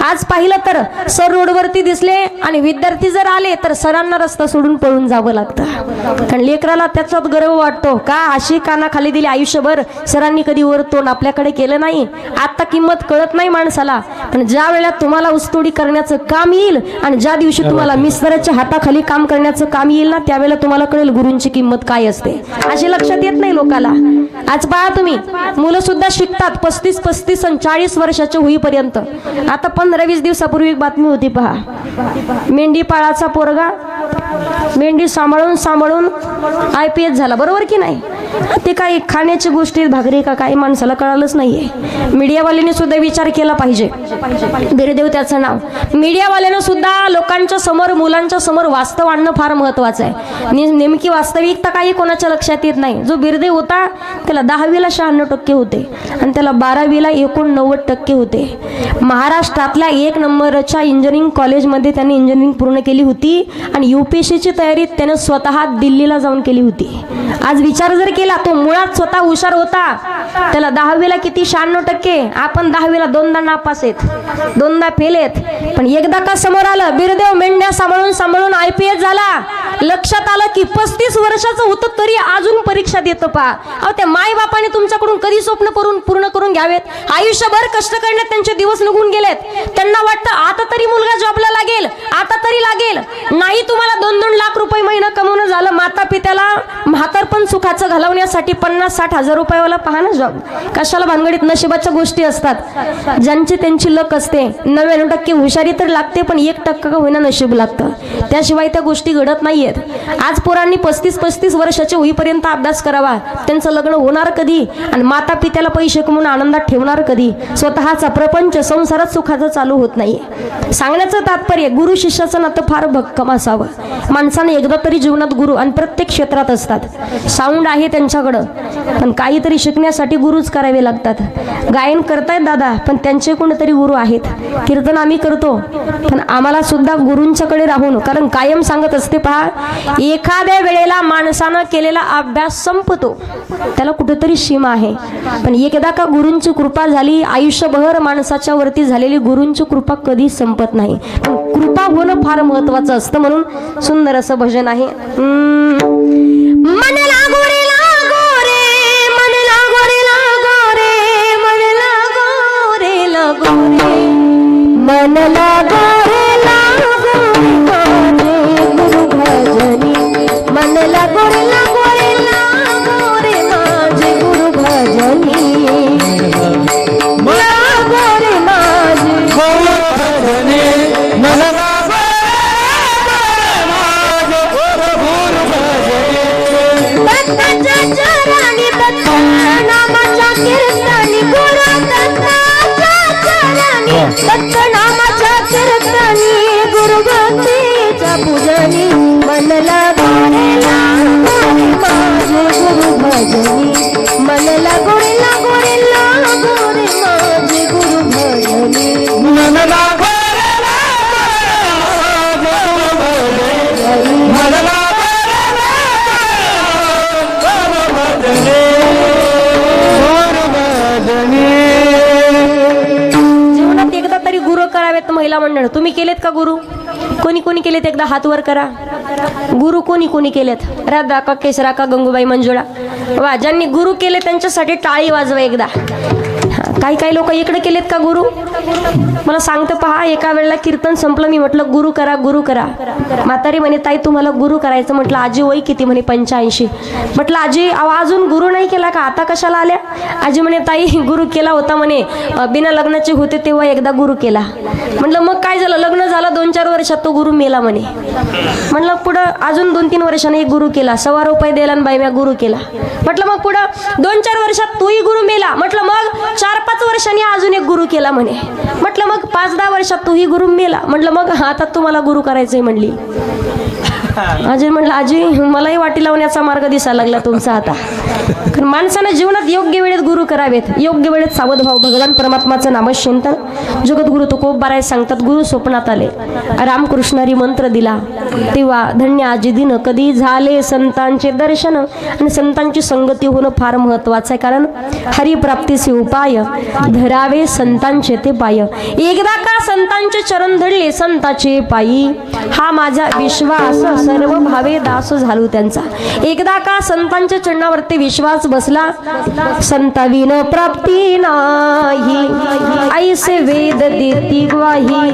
Speaker 1: आज पाहिलं तर सर रोडवरती दिसले आणि विद्यार्थी जर आले तर सरांना रस्ता सोडून पळून जावं लागतं, कारण लेकराला त्याच्यात गर्व वाटतो. का अशी कानाखाली दिली आयुष्यभर, सरांनी कधी वर तोंड आपल्याकडे केलं नाही. आता किंमत कळत नाही माणसाला, पण ज्या वेळेला तुम्हाला उस्तोडी करण्याचं काम येईल आणि ज्या दिवशी तुम्हाला मिस्टराच्या हाताखाली काम करण्याचं काम येईल ना, त्यावेळेला तुम्हाला कळेल गुरूंची किंमत काय असते. अशी लक्षात येत नाही लोकाला. आज पहा तुम्ही, मुलं सुद्धा शिकतात 35 आणि 40 वर्षाचे होईपर्यंत. आता 15-20 दिवसापूर्वी एक बातमी होती पहा, मेंढीपाळाचा पोरगा मेंढी सांभाळून IPS झाला. बरोबर की नाही? ते काही खाण्याची गोष्टी भाकरी का काही माणसाला कळालंच नाहीये. मीडियावाल्यांनी सुद्धा विचार केला पाहिजे. बिरदेव त्याचं नाव. मीडियावाल्यानं सुद्धा लोकांच्या समोर, मुलांच्या समोर वास्तव आणणं फार महत्वाचं आहे. नेमकी वास्तविकता काही कोणाच्या लक्षात येत नाही. जो बिरदेव होता त्याला 10वीला 96% होते आणि त्याला 12वीला 89% होते. महाराष्ट्रातल्या 1 नंबरच्या इंजिनिअरिंग कॉलेजमध्ये त्याने इंजिनिअरिंग पूर्ण केली होती आणि UPSCची तयारी त्याने स्वतः दिल्लीला जाऊन केली होती. आज विचार जर केला, तो मुळात स्वतः हुशार होता, त्याला 10वीला किती 96%, आपण 10वीला 2दा नापास आहेत, 2दा फेल आहेत. पण एकदा का समोर आलं, बिरदेव मेंढ्या सांभाळून IPS झाला. लक्षात आलं की 35 वर्षाचं होतं तरी अजून परीक्षा देतं. पहा, अहो त्या माय बापाने तुमच्याकडून कधी स्वप्न पूर्ण करून घ्यावेत. आयुष्यभर कष्ट करण्यात त्यांचे दिवस निघून गेलेत. त्यांना वाटतं आता तरी मुलगा जॉबला लागेल, आता तरी लागेल. नाही, तुम्हाला 2-2 लाख रुपये महिना कमवणं झालं. माता पित्याला म्हातारपण सुखाचं घालवण्यासाठी 50-60 हजार रुपयावाला पहा ना जॉब. कशाला भानगडीत? नशिबाच्या गोष्टी असतात. ज्यांची त्यांची लक असते. 99% हुशारी तर लागते, पण 1% का होईना नशीब लागतं. त्याशिवाय त्या गोष्टी घडत नाहीयेत. आज पोरांनी 35 वर्षाचे होईपर्यंत अभ्यास करावा. त्यांचं लग्न होणार कधी आणि माता पित्याला पैसे कमवून आनंदात ठेवणार कधी? स्वतःचा प्रपंच संसारात सुखाचं चालू होत नाहीये. सांगण्याचं तात्पर्य, गुरु शिष्याचं नातं फार भक्कम असावं. माणसाने एकदा तरी जीवनात गुरु आणि प्रत्येक क्षेत्रात असतात. साऊंड आहे त्यांच्याकडं, पण काहीतरी शिकण्यासाठी गुरुच करावे लागतात. गायन करतायत दादा, पण त्यांचे कोणतरी गुरु आहेत. कीर्तन आम्ही करतो, पण आम्हाला सुद्धा गुरूंच्याकडे राहून, कारण कायम सांगत असते पहा, एखाद्या वेळेला माणसानं केलेला अभ्यास संपतो, त्याला कुठेतरी सीमा आहे. पण एकदा का गुरूंची कृपा झाली, आयुष्यभर माणसाच्या वरती झालेली गुरूंची कृपा कधी संपत नाही. पण कृपा होणं फार महत्वाचं असतं. म्हणून सुंदर असं भजन आहे. मन लागो रे लागो रे, मन लागो रे लागो रे, मन लागो रे लागो रे, मन लागो रे लागो रे, माझे गुरु भजनी. मन लागो रे लागो रे लागो रे, माझे गुरु भजनी. लागो रे माझे
Speaker 2: गुरु भजनी, मन
Speaker 1: दत्ताच्या चरणी, दत्त नामाच्या कीर्तनी, गुरु दत्ताच्या चरणी, दत्त नामाच्या कीर्तनी, गुरु भक्तीच्या पूजनी. मन लागो रे लागो रे, माझे गुरु भजनी. मन लागो रे लागो रे लागो रे, माझे गुरु भजनी.
Speaker 2: मन लागो रे लागो रे, मन लागो गुरु भजनी.
Speaker 1: आहेत महिला मंडळ, तुम्ही केलेत का गुरु? कोणी कोणी केलेत एकदा हात वर करा. गुरु कोणी कोणी केलेत? राधा का, केसरा का, गंगूबाई, मंजुळा? वा, ज्यांनी गुरु केले त्यांच्यासाठी टाळी वाजवा एकदा. काही काही लोक इकडे केलेत का गुरु? मला सांगतं पहा, एका वेळेला कीर्तन संपलं, मी म्हटलं गुरु करा, गुरु करा. म्हातारी म्हणे ताई तुम्हाला गुरु करायचं. म्हटलं आजी वय किती? म्हणे 85. म्हटलं आजी अजून गुरु नाही केला का, आता कशाला आल्या? आजी म्हणे ताई गुरु केला होता म्हणे, बिना लग्नाचे होते तेव्हा एकदा गुरु केला. म्हटलं मग काय झालं? लग्न झालं 2-4 वर्षात तो गुरु मेला म्हणे. म्हटलं पुढं अजून 2-3 वर्षाने एक गुरु केला, ₹100 दिला आणि बाई म्या गुरु केला. म्हटलं मग पुढं 2-4 वर्षात तोही गुरु मेला. म्हटलं मग 4-5 वर्षांनी अजून एक गुरु केला म्हणे. म्हटलं मग 5-10 वर्षात तोही गुरु मेला. म्हटलं मग आता तुम्हाला गुरु करायचंय म्हणली. आजी म्हटलं आजी मलाही वाटी लावण्याचा मार्ग दिसायला लागला तुमचा आता. कारण माणसानं जीवनात योग्य वेळेत गुरु करावेत, योग्य वेळेत सावध भाव, भगवान परमात्माचं नामचिंतन. जगद्गुरु तुकोबाराय सांगतात, गुरु स्वप्नात आले, रामकृष्णारी मंत्र दिला, तेव्हा धन्य आजी दिन कधी झाले संतांचे दर्शन. आणि संतांची संगती होणं फार महत्वाचं आहे, कारण हरिप्राप्तीचे उपाय धरावे संतांचे ते पाय. एकदा का संतांचे चरण धरले संताचे पायी, हा माझा विश्वास सर्व भावे दास झालो त्यांचा. एकदा का संतांच्या चरणावरती विश्वास बसला, संताविन प्राप्ती नाही, ऐसे वेद देती ग्वाही.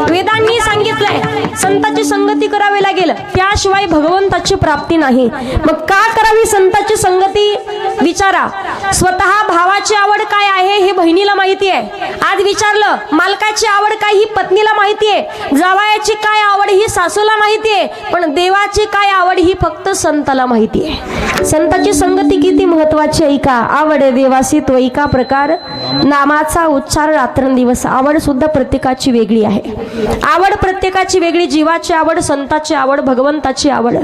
Speaker 1: वेदांनी सांगितलंय संतांची संगती करावी लागेल, त्याशिवाय भगवंताची प्राप्ती नाही. मग का करावी संतांची संगती? विचारा. स्वतः भावाची आवड काय आहे हे बहिणीला माहिती आहे. आज विचारलं मालकाची आवड काय ही पत्नीला माहिती आहे. जावयाची काय आवड ही सासूला माहिती आहे, पण देवाची काय आवड ही फक्त संताला माहिती आहे. संताची संगती किती महत्वाची आहे का? आवड देवासी तो एका प्रकार, नामाचा उच्चार रात्रंदिवस. आवड सुद्धा प्रत्येकाची वेगळी आहे. आवड प्रत्येकाची वेगळी, जीवाची आवड, संताची आवड, भगवंताची आवड.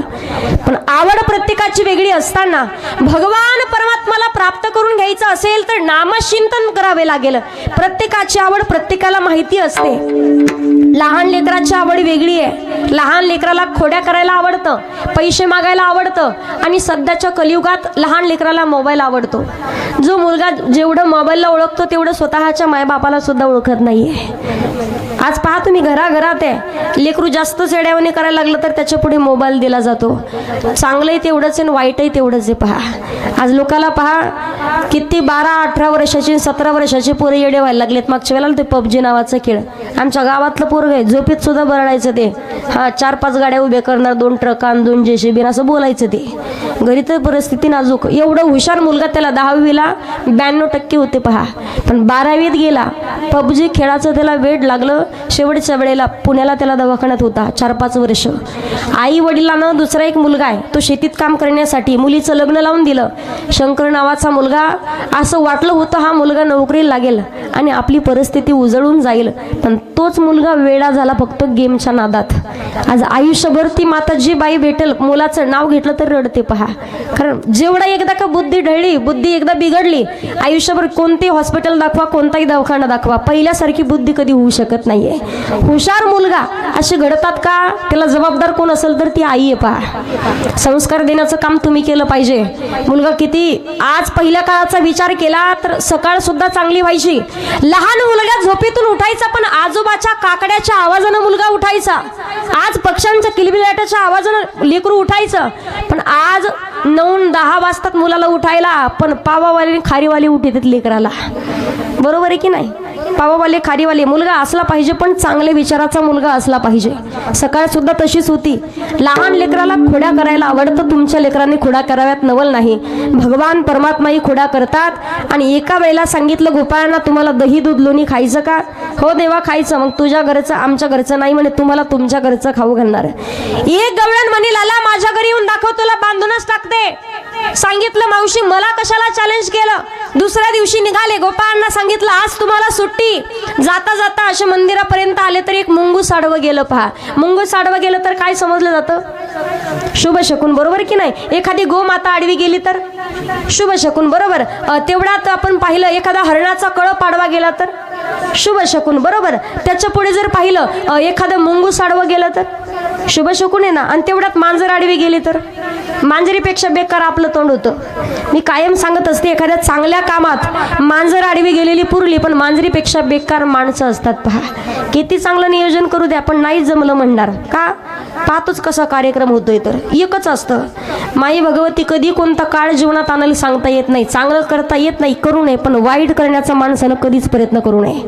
Speaker 1: पण आवड प्रत्येकाची वेगळी असताना भगवान परमात्माला प्राप्त करून घ्यायचं असेल तर नामचिंतन करावे लागेल. प्रत्येकाची आवड प्रत्येकाला माहिती असते. लहान लेकराची आवड वेगळी आहे. लहान लेकराला खोड्या करायला आवडतं, पैसे मागायला आवडतं, आणि सध्याच्या कलियुगात लहान लेकराला मोबाईल आवडतो. जो मुलगा जेवढं मोबाईलला ओळखतो तेवढं स्वतःच्या मायबापाला सुद्धा ओळखत नाहीये. आज पहा तुम्ही घराघरात आहे, लेकरू जास्त चेड्यावणी करायला लागलं तर त्याच्या पुढे मोबाईल दिला जातो. चांगलंही तेवढंच आहे, वाईटही तेवढंच आहे. पहा आज लोकाला पहा किती 12-18 वर्षाचे 17 वर्षाचे पोरं येडे व्हायला लागलेत. मागच्या वेळेला ते पबजी नावाचा खेळ, आमच्या गावातलं पोरग आहे, झोपेत सुद्धा बरडायचं ते. 4-5 गाड्या उभ्या करणार, 2 ट्रक आणि 2 JCB असं बोलायचं ते. घरी तर परिस्थिती नाजूक. एवढं हुशार मुलगा, त्याला 10वीला 92% होते पहा, पण 12वीत गेला. पबजी खेळाचं त्याला वेड लागलं. शेवटच्या वेळेला पुण्याला त्याला दवाखान्यात होता 4-5 वर्ष. आई वडिलांनं दुसरा एक मुलगा आहे, तो शेतीत काम करण्यासाठी मुलीचं लग्न लावून दिलं. शंकर नावाचा मुलगा. असं वाटलं होतं हा मुलगा नोकरीला लागेल आणि आपली परिस्थिती उजळून जाईल, पण तोच मुलगा वेडा झाला फक्त गेमच्या नादात. आज आयुष्यभर ती माता जी बाई भेटेल, मुलाचं नाव घेतलं तर रडते पहा. कारण जेवढा एकदा का बुद्धी ढळली, बुद्धी एकदा बिघडली, आयुष्यभर कोणते हॉस्पिटल दाखवा, कोणताही दवाखाना दाखवा, पहिल्यासारखी बुद्धी कधी होऊ शकत नाहीये. हुशार मुलगा असे घडतात का? त्याला जबाबदार कोण असेल तर ती आई आहे पहा. संस्कार देण्याचं काम तुम्ही केलं पाहिजे. मुलगा किती आज पहिल्या काळाचा विचार केला तर सकाळ सुद्धा चांगली व्हायची. लहान मुलगा झोपेतून उठायचा पण आजोबाच्या काकड्याच्या आवाजानं मुलगा उठायचा. आज पक्ष्यांच्या किलबिलाटाच्या आवाजानं लेकरू उठायचं, पण आज 9-10 वाजतात मुलाला उठायला, पण पावावाले खारीवाले उठतात लेकराला. बरोबर आहे की नाही? पावावाले खारीवाले मुलगा असला पाहिजे, पण चांगले विचाराचा मुलगा असला पाहिजे. सकाळ सुद्धा तशीच होती. लहान लेकराला खोड्या करायला आवडतं. तुमच्या लेकरांनी खोड्या कराव्यात नवल नाही. भगवान परमात्माही खोड्या करतात. आणि एका वेळेला सांगितलं गोपाळांना तुम्हाला दही दूध लोणी खायचं का? हो देवा खायचं. मग तुझ्या घरचं आमच्या घरचं नाही म्हणे, तुम्हाला तुमच्या घरचं खाऊ घालणार. एक गवळण म्हणे लाला माझ्या घरी येऊन दाखव, तुला बांधूनच टाकते. सांगितलं मावशी मला कशाला चॅलेंज केलं? दुसऱ्या दिवशी निघाले. गोपाळांना सांगितलं आज तुम्हाला सुट्टी. जाता जाता अशा मंदिरापर्यंत आले तर एक मुंगूस आडवं गेलं पहा. मुंगूस आडवं गेलं तर काय समजलं जातं? शुभ शकून. बरोबर की नाही? एखादी गोमाता आडवी गेली तर शुभ शकून. बरोबर. तेवढ्यात आपण पाहिलं एखादा हरणाचा कळप आडवा गेला तर शुभ शकून. बरोबर. त्याच्या पुढे जर पाहिलं एखादं मुंगूस आडवं गेलं तर शुभ शकून आहे ना. आणि तेवढ्यात मांजर आडवी गेली तर मांजरीपेक्षा बेकार आपलं तोंड होतं. मी कायम सांगत असते, एखाद्या चांगल्या कामात मांजर आडवी गेलेली पुरली, पण मांजरीपेक्षा बेकार माणसं असतात. पहा किती चांगलं नियोजन करू द्या, पण नाही जमलं म्हणणार का. पाहतोच कसा कार्यक्रम होतोय. तर एकच असतं, माई भगवती कधी कोणता काळ जीवनात आणायला सांगता येत नाही. चांगलं करता येत नाही, करू नये, पण वाईट करण्याचा माणसानं कधीच प्रयत्न करू नये.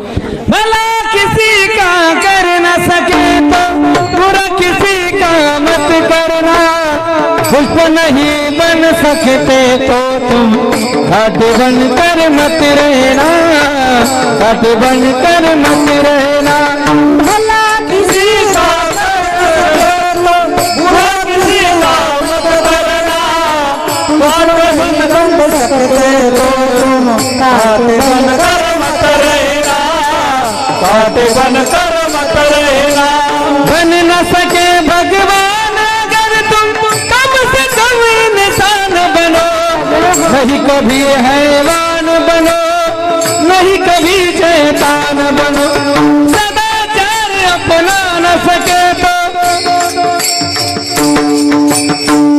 Speaker 2: भला किसी का कर न सके तो बुरा किसी का मत करना, पुष्प नहीं बन सकते तो तुम घाट बन कर मत रहना, घाट बन कर मत रहना।
Speaker 1: भला किसी का
Speaker 2: बुरा किसी का मत करना, पुष्प नहीं बन सकते तो तुम घाट बन कर मत रहना, घाट बन कर मत रहना। बन न सके भगवान अगर तुम कम से कम इंसान बनो, नहीं कभी हैवान बनो, नहीं कभी शैतान बनो। सदाचार अपना न सके तो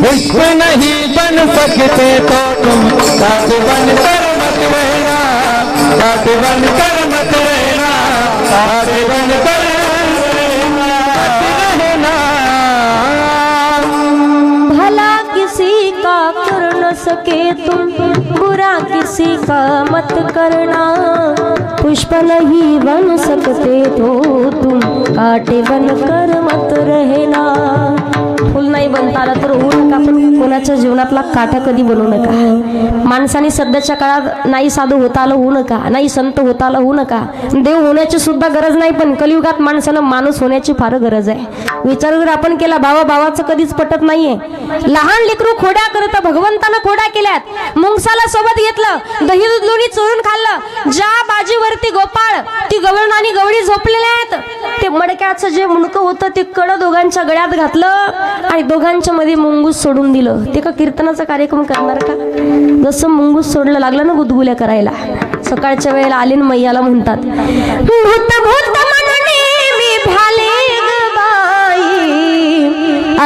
Speaker 2: पुष्प नहीं बन सकते तो तुम घाट बन कर मत रहना, घाट बन कर मत रहना, घाट बन कर रहना।
Speaker 1: भला किसी का कर न सके तुम, बुरा किसी का मत करना, पुष्प नहीं बन सकते तो तुम कांटे बनकर मत रहना. फुल नाही बनता आला तर होऊ नका, पण कोणाच्या जीवनातला काटा कधी बनवू नका. माणसाने सध्याच्या काळात नाही साधू होता आलं होऊ नका, नाही संत होता आलं होऊ नका. देव होण्याची सुद्धा गरज नाही, पण कलियुगात माणसानं माणूस होण्याची फार गरज आहे. विचार जर आपण केला, भावाचं कधीच पटत नाहीये. लहान लेकरू खोड्या करत, भगवंतानं खोड्या केल्यात. मुंगसाला सोबत घेतलं, दही दूध लोणी चोरून खाल्लं. ज्या बाजीवरती गोपाळ ती गवळण आणि गवळी झोपलेल्या आहेत, ते मडक्याचं जे मुंडकं होतं ते कड दोघांच्या गळ्यात घातलं आणि दोघांच्या मध्ये मुंगूस सोडून दिलं. ते का कीर्तनाचा कार्यक्रम करणार का. जसं मुंगूस सोडलं लागलं ना गुदगुल्या करायला, सकाळच्या वेळेला आले न मैयाला म्हणतात, भूत भूत म्हणून मी भाले ग बाई,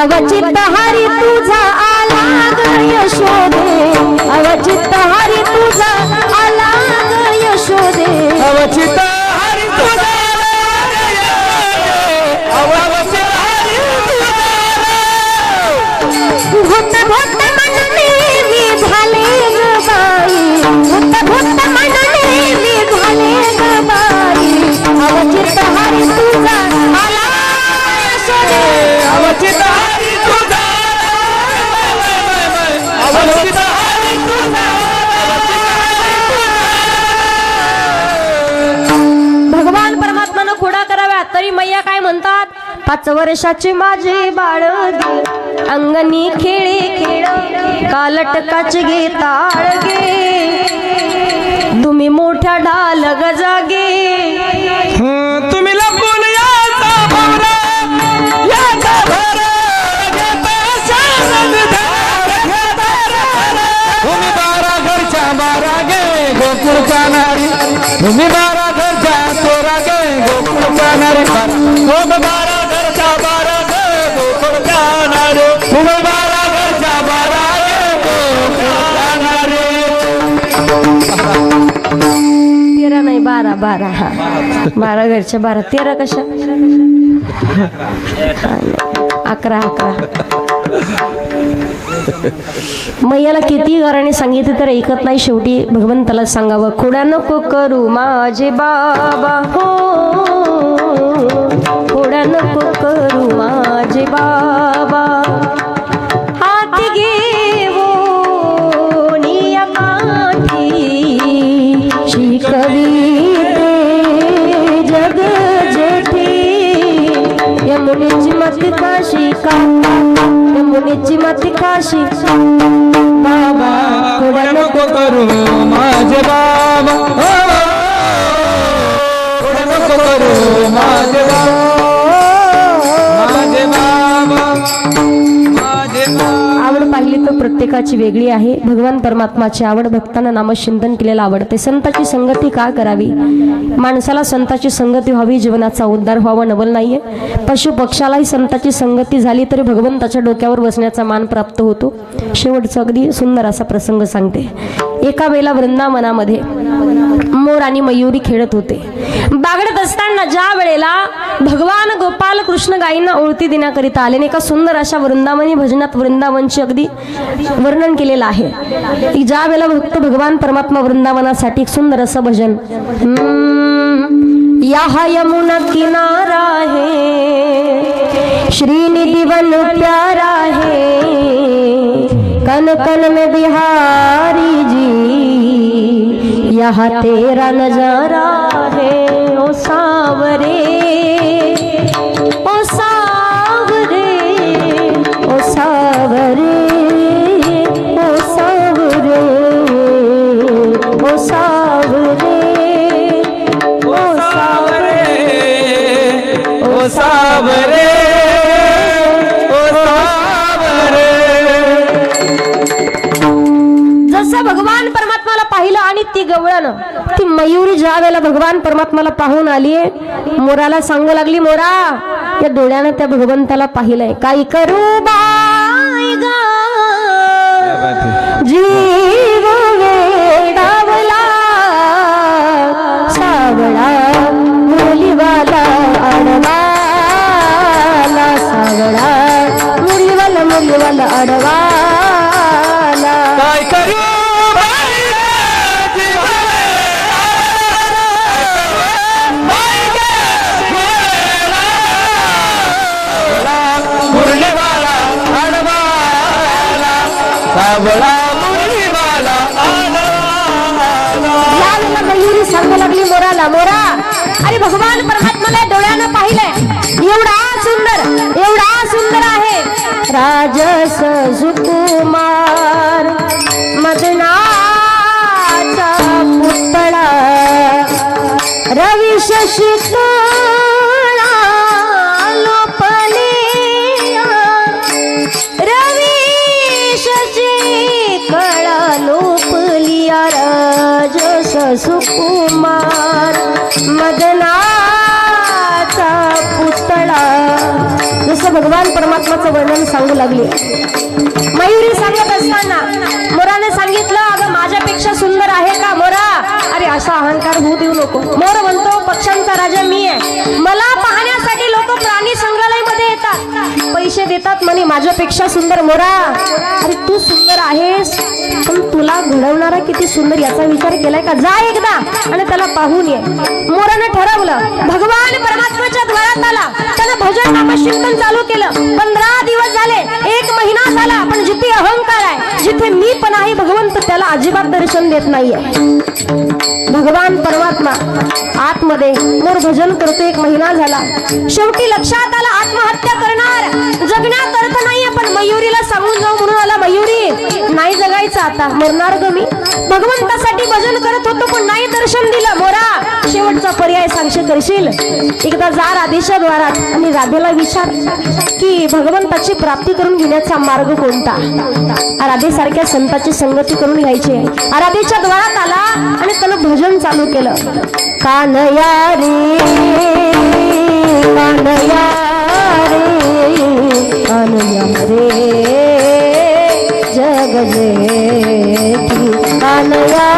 Speaker 1: अवचित हरी तुझा आला ग यशोदे, अवचित हरी तुझा आला ग यशोदे,
Speaker 2: अवचित हरी तुझा अवचित हरी
Speaker 1: भूत भूत म्हणून मी भाले ग बाई, भूत भूत म्हणून मी भाले ग बाई, अवचित हरी तुझा आला यशोदे,
Speaker 2: अवचित हरी तुझा, अवचित हरी तुझा।
Speaker 1: भगवान परमात्मानं खोडा कराव्या तरी मैया काय म्हणतात, 5 वर्षाचे माझे बाळ गे, अंगणी खेळे खेळ, कालटकाचे गे ताळ गे, तुम्ही मोठ्या ढाल गजागे,
Speaker 2: तुम्ही लपून याचा भवरा, याचा भरा घेता शारद धार, तुम्ही 12 घरच्या 12 गे गोकुळच्या नारी, तुम्ही 12 घरच्या 13 गे गोकुळच्या नारी, तुम्ही 12 घरच्या 12 गे गोकुळच्या नारी, तुम्ही 12 घरच्या 12 गे गोकुळच्या नारी।
Speaker 1: 13 नाही 12 हा 12 घरच्या 12, 13 कशा 11. मैयाला किती घराने सांगितलं तर ऐकत नाही. शेवटी भगवंताला सांगावं, खोड्या नको करू माझे बाबा हो, खोड्या नको करू माझे बाबा, हाती घेऊन या काठी, शिकविते जग जेठी, यमुनेची मत काशी का, यमुनेची मत काशी बाबा,
Speaker 2: खोड्या नको करू माझे बाबा, खोड्या नको करू माझे बाबा, माझे बाबा, माझे बाबा।
Speaker 1: आवड पाहिली तर प्रत्येक प्रत्येकाची वेगळी आहे. भगवान परमात्माची आवड, भक्तांना नामचिंतन केलेलं आवडते. संताची संगती का करावी? माणसाला संताची संगती व्हावी, जीवनाचा उद्धार व्हावा, नवल नाहीये. पशु पक्षालाही संताची संगती झाली तरी भगवंताच्या डोक्यावर बसण्याचा मान प्राप्त होतो. शेवटचा अगदी सुंदर असा प्रसंग सांगते. एका वेळेला वृंदावनामध्ये मोर आणि मयुरी खेळत होते. बागडत असताना ज्या वेळेला भगवान गोपाल कृष्ण गायींना ओळती देण्याकरिता आले, एका सुंदर अशा वृंदावनी भजनात वृंदावनचे अगदी वर्णन केलेलं आहे की ज्या वेळेला भक्त भगवान परमात्मा वृंदावनासाठी एक सुंदर असं भजन, यहाँ यमुना किनारा है, श्रीनिधि वन प्यारा है, कन कन में बिहारी जी, यहाँ तेरा नजारा है। ओ सावरे, ओ सावरे, ओ सावरे, ओ सावरे, ओ सावरे,
Speaker 2: ओ सावरे, ओ सावरे, ओ सावरे.
Speaker 1: जसं भगवान परमात्माला पाहिलं आणि ती गवळण, ती मयुरी ज्या वेळेला भगवान परमात्माला पाहून आली, मोराला सांगू लागली, मोरा या डोळ्यानं त्या भगवंताला पाहिलंय, काही करू बाय ग जीव वेडावला, सावळा मुलीवाला अडवाला, सावळा मुलीवाला अडवाला.
Speaker 2: काय करू मुरलीवाला अडवाला, सावळा मुरलीवाला
Speaker 1: यावेळेला मयुरी सांगू लागली मोराला, मोरा अरे भगवान परमात्माला डोळ्यानं पाहिलंय, एवढा सुंदर आहे, राजस सुकुमार मदनाचा पुतळा, रवी शशिकळा लोपले, रवी शशिकळा लोपलिया, राजस सुकुमार मदनाचा पुतळा. जसं भगवान परमात्माचं वर्णन सांगू लागले. मयुरी सांगत असताना मोराने सांगितलं, अगं माझ्यापेक्षा सुंदर आहे का मोरा? अरे असा अहंकार होऊ देऊ नको. मोर म्हणतो, पक्ष्यांचा राजा मी आहे, मला पाहण्यासाठी लोक प्राणी संग्रहालयामध्ये येतात, पैसे देतात म्हणे माझ्यापेक्षा सुंदर मोरा. अरे तू सुंदर आहेस, पण तुला घडवणारा किती सुंदर याचा विचार केलाय का? जा एकदा आणि त्याला पाहून ये. मोराने ठरवलं, भगवान परमात्म्याच्या द्वारात आला, त्यानं भजन नामचिंतन चालू केलं. 15 दिवस झाले, 1 महिना झाला, पण जिथे अहंकार आहे, जिथे मी पण आहे भगवंत त्याला अजिबात दर्शन देत नाहीये. भगवान परमात्मा आतमध्ये मोर भजन करतो, 1 महिना झाला. शेवटी लक्षात आला आत्महत्या करणार, जगण्यात अर्थ नाहीये. पण मयुरीला सांगून जाऊ म्हणून आला, मयुरी नाही जगायचं आता, मरणार ग मी. भगवंतासाठी भजन करत होतो पण नाही दर्शन दिलं. मोरा शेवटचा पर्याय सांगशील करशील? एकदा जा राधेच्या द्वारात आणि राधेला विचार की भगवंताची प्राप्ती करून घेण्याचा मार्ग कोणता. राधेसारख्या संताची संगती करून घ्यायची आहे. राधेच्या द्वारात आला आणि त्यानं भजन चालू केलं. कानया रे कानया रे कानया रे जग जेठी कानया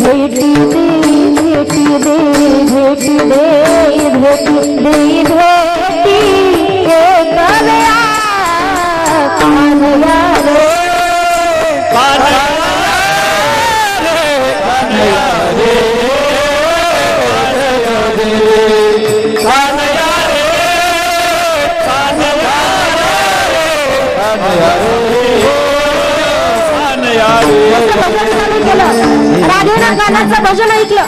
Speaker 1: भेटी दे भेटी दे भेटी दे भेटी दे भेटी एक गया कानया रे राधेनं गाण्याचं भजन ऐकलं,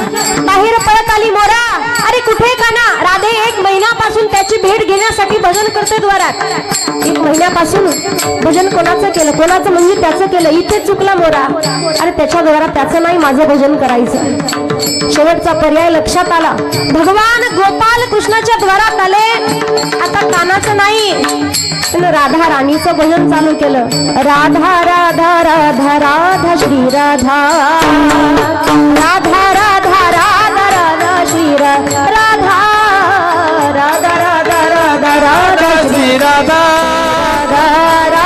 Speaker 1: बाहेर पळत आली मोरा. अरे कुठे काना? राधे 1 महिन्यापासून त्याची भेट घेण्यासाठी भजन करते द्वारात. 1 महिन्यापासून भजन कोणाचं केलं? कोणाचं म्हणजे त्याचं केलं. इथे चुकला मोरा. अरे त्याच्या द्वारात त्याचं नाही, माझं भजन करायचं. शेवटचा पर्याय लक्षात आला. भगवान गोपाल कृष्णाच्या द्वारात आले. आता कानाचं नाही, त्यानं राधा राणीचं भजन चालू केलं. राधा राधा राधा राधा श्री राधा, राधा राधा राधा राधा श्री राधा, राधा राधा राधा राधा राधा श्री
Speaker 2: राधा
Speaker 1: राधा,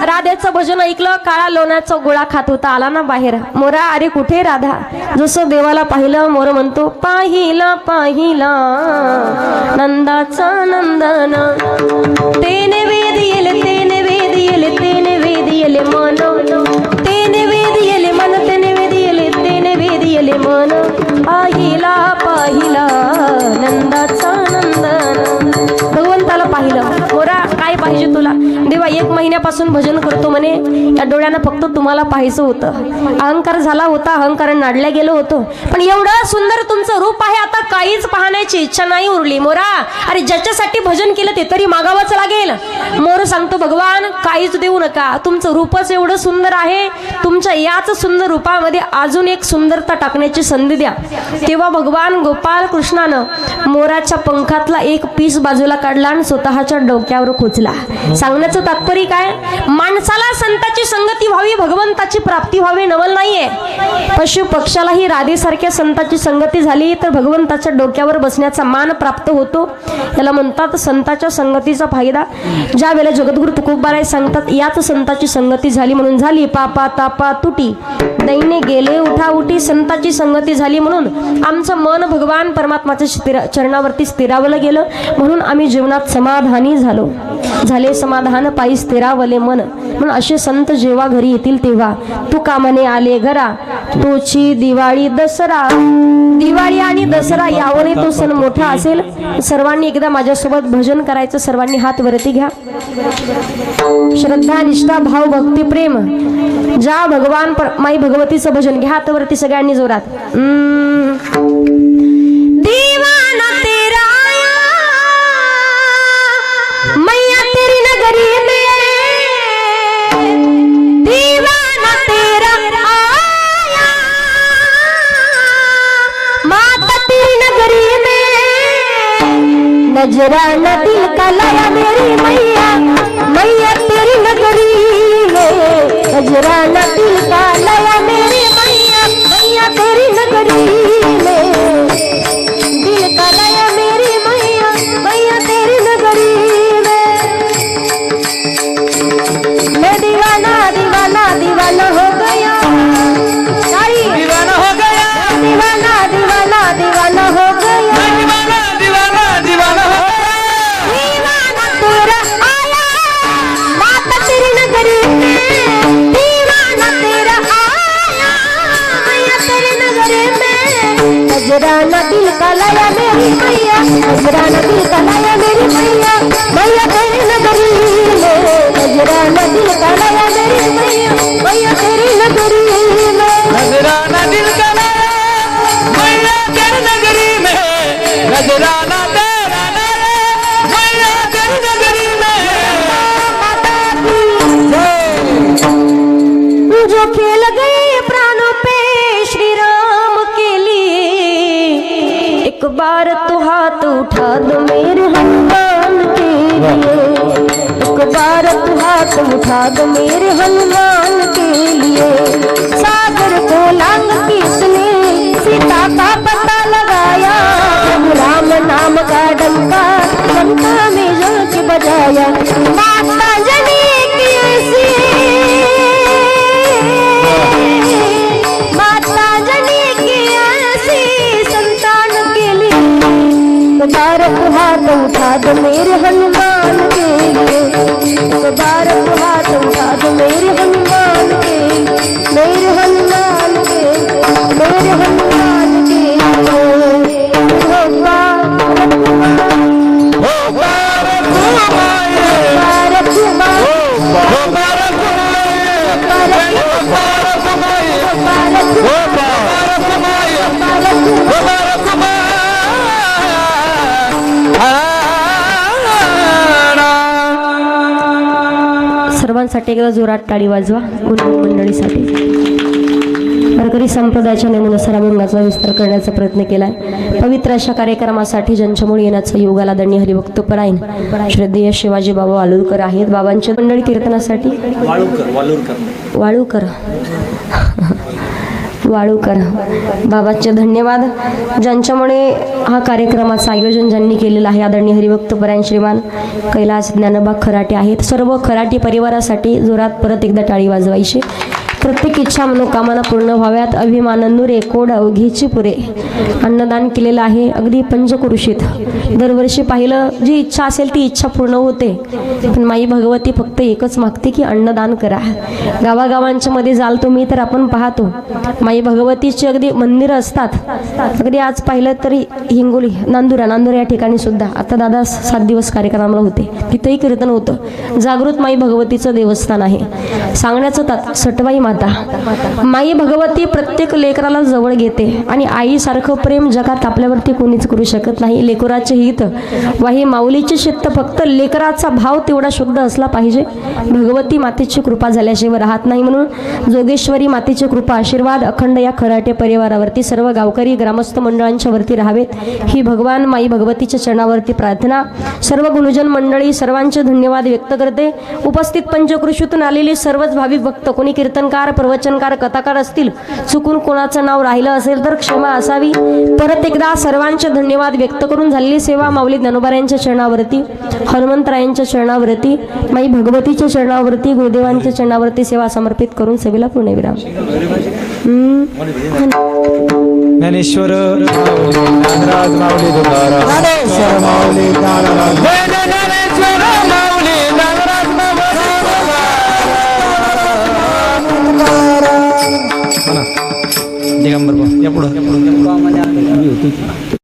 Speaker 1: राधेचं भजन ऐकलं. काळा लोण्याचा गोळा खात होता. आला ना बाहेर. मोरा, अरे कुठे राधा? जसं देवाला पाहिलं, मोर म्हणतो पाहिला पाहिला नंदाचा नंदन, तेने वेद येले तेने वेद येले तेने वेद येले मन, तेने वेद येले मन, तेने वेद येले तेने वेद येले मन, पाहिला पाहिला नंदाचा नंदन. भगवंताला पाहिलं. मोरा, काय पाहिजे तुला? देवा 1 महिन्यापासून भजन करतो म्हणे. या डोळ्यानं फक्त तुम्हाला पाहायचं होतं. अहंकार झाला होता, अहंकार नाडल्या गेलो होतो. पण एवढं सुंदर तुमचं रूप आहे, आता काहीच पाहण्याची इच्छा नाही उरली. मोरा, अरे ज्याच्यासाठी भजन केलं ते तरी मागावंच लागेल. मोर सांगतो, भगवान काहीच देऊ नका, तुमचं रूपच एवढं सुंदर आहे. तुमच्या याच सुंदर रूपामध्ये अजून एक सुंदरता टाकण्याची संधी द्या. तेव्हा भगवान गोपाल कृष्णानं मोराच्या पंखातला एक पीस बाजूला काढला आणि स्वतःच्या डोक्यावर खोचला. सांगण्याचं तात्पर्य काय? माणसाला संताची संगती व्हावी, भगवंताची प्राप्ती व्हावी, नवल नाहीये. पशु पक्षालाही राधेसारख्या संताची संगती झाली तर भगवंताच्या डोक्यावर बसण्याचा मान प्राप्त होतो. याला म्हणतात संताच्या संगतीचा फायदा. ज्या वेळेला जगद्गुरु तुकोबाराय सांगतात, याच संताची संगती झाली म्हणून झाली पापा तापा तुटी, दैन्य गेले उठा उठी. संताची संगती झाली म्हणून आमचं मन भगवान परमात्माच्या चरणावरती स्थिरावलं गेलं, म्हणून आम्ही जीवनात समाधानी झालो. झाले समाधान पायी स्थिरावले मन. म्हणून असे संत जेव्हा घरी येतील तेव्हा तू कामाने आले घरा, तोची दिवाळी दसरा. दिवाळी आणि दसरा यावने तो सण मोठा असेल. सर्वांनी एकदा माझ्यासोबत भजन करायचं. सर्वांनी हात वरती घ्या. श्रद्धा निष्ठा भाव भक्ती प्रेम ज्या भगवान माई भगवतीचं भजन घ्या. हात वरती सगळ्यांनी जोरात. दीवाना तेरा मैया तेरी नगरी में, दीवाना तेरा आया माता तेरी नगरी में, नजराना दिल का लाया मेरी मैया, मैया तेरी नगरी में, नजराना दिल का लाया मेरी मैया, मैया तेरी नगरी में, दिल का लाया मेरी मैया, मैया तेरी नगरी में. मैं दीवाना दीवाना दीवाना हो गया,
Speaker 2: दीवाना हो गया,
Speaker 1: दीवाना दीवाना दीवाना हो गया,
Speaker 2: दीवाना दीवाना दीवाना हो गया.
Speaker 1: दीवाना तेरा आया माता तेरी नगरी में, दीवाना तेरा आया मैया तेरी नगरी में, नजराना दिल का लाया मेरी मैया, नजराना दिल का लाया मेरी मैया, मैया तेरी नगरी में, नजराना दिल का लाया मेरी मैया, मैया तेरी नगरी में,
Speaker 2: नजराना दिल का लाया मैया तेरी नगरी में, नजराना तेरा लाया मैया तेरी नगरी में.
Speaker 1: जो खेल गए प्राणों पे श्री राम के लिए, एक बार तो हाथ उठा दो मेरे हनुमान के लिए, एक बार तो हाथ उठा दो मेरे हनुमान के लिए. सागर को लांग किसने सीता का पता लगाया, जब राम नाम का डंका लंका में जाके बजाया. माता जनी की ऐसी को हाथ उठा दो मेरे हनुमान के लिए, एक बार को हाथ उठा दो मेरे हनुमान के, मेरे हनुमान के, मेरे हनुमान के लिए। सर्वांसाठी एकदा जोरात टाळी वाजवा. गुणगुण मंडळीसाठी वारकरी संप्रदायाच्या नियमानुसार अभंगाचा विस्तार करण्याचा प्रयत्न केलाय. पवित्र अशा कार्यक्रमासाठी ज्यांच्यामुळे येण्याचा योगाला दंडी हरिभक्तपरायण श्रद्धेय शिवाजी बाबा वाळूरकर आहेत. बाबांच्या मंडळी कीर्तनासाठी वाळूकर वाळूकर बाबांचे धन्यवाद. ज्यांच्यामुळे हा कार्यक्रमाचं आयोजन ज्यांनी केलेलं आहे आदरणीय हरिभक्तपरायण श्रीमान कैलास ज्ञानोबा खराटे आहेत. सर्व खराटे परिवारासाठी जोरात परत एकदा टाळी वाजवायची. प्रत्येक इच्छा मनोकामना पूर्ण व्हाव्यात. अभिमाननुरे कोड अवघीची पुरे अन्नदान केलेलं आहे अगदी पंचक्रोशीत. दरवर्षी पाहिलं जी इच्छा असेल ती इच्छा पूर्ण होते, पण माई भगवती फक्त एकच मागते की अन्नदान करा. गावागावांच्या मध्ये जाल तुम्ही तर आपण पाहतो माई भगवतीची अगदी मंदिरं असतात. अगदी आज पाहिलं तरी हिंगोली नांदुरा या ठिकाणी सुद्धा आता दादा 7 दिवस कार्यक्रमाला होते, तिथेही कीर्तन होतं. जागृत माई भगवतीचं देवस्थान आहे. सांगण्याचं सटवाई माता माई भगवती प्रत्येक लेकराला जवळ घेते आणि आईसारखं प्रेम जगात आपल्यावरती कोणीच करू शकत नाही. लेकराचे हित वाही माऊलीचे चित्त फक्त लेकराचा भाव तेवढा शुद्ध असला पाहिजे. भगवती मातेची कृपा झाल्याशिवाय राहत नाही. म्हणून जोगेश्वरी मातेची कृपा आशीर्वाद अखंड या खराटे परिवारावरती सर्व गावकरी ग्रामस्थ मंडळांच्या वरती राहावेत ही भगवान माई भगवतीच्या चरणावरती प्रार्थना. सर्व गुरुजन मंडळी सर्वांचे धन्यवाद व्यक्त करते. उपस्थित पंचक्रोशीतून आलेले सर्वच भाविक भक्त कोणी कीर्तनकार प्रवचनकार कथाकार असतील, चुकून कोणाचं नाव राहिलं असेल तर क्षमा असावी. परत एकदा सर्वांचे धन्यवाद व्यक्त करून झालेली सेवा माऊली ज्ञानोबारायांच्या चरणावरती हनुमंतरायांच्या चरणावरती माई भगवतीच्या चरणावरती गुरुदेवांच्या चरणावरती सेवा समर्पित करून सेवेला पूर्णविराम.
Speaker 2: ज्ञानेश्वर ज्ञानराज माऊली तुकाराम ज्ञानेश्वर माऊली ज्ञानराज ज्ञानेश्वर माऊली ज्ञानराज दिगंबर या पुढं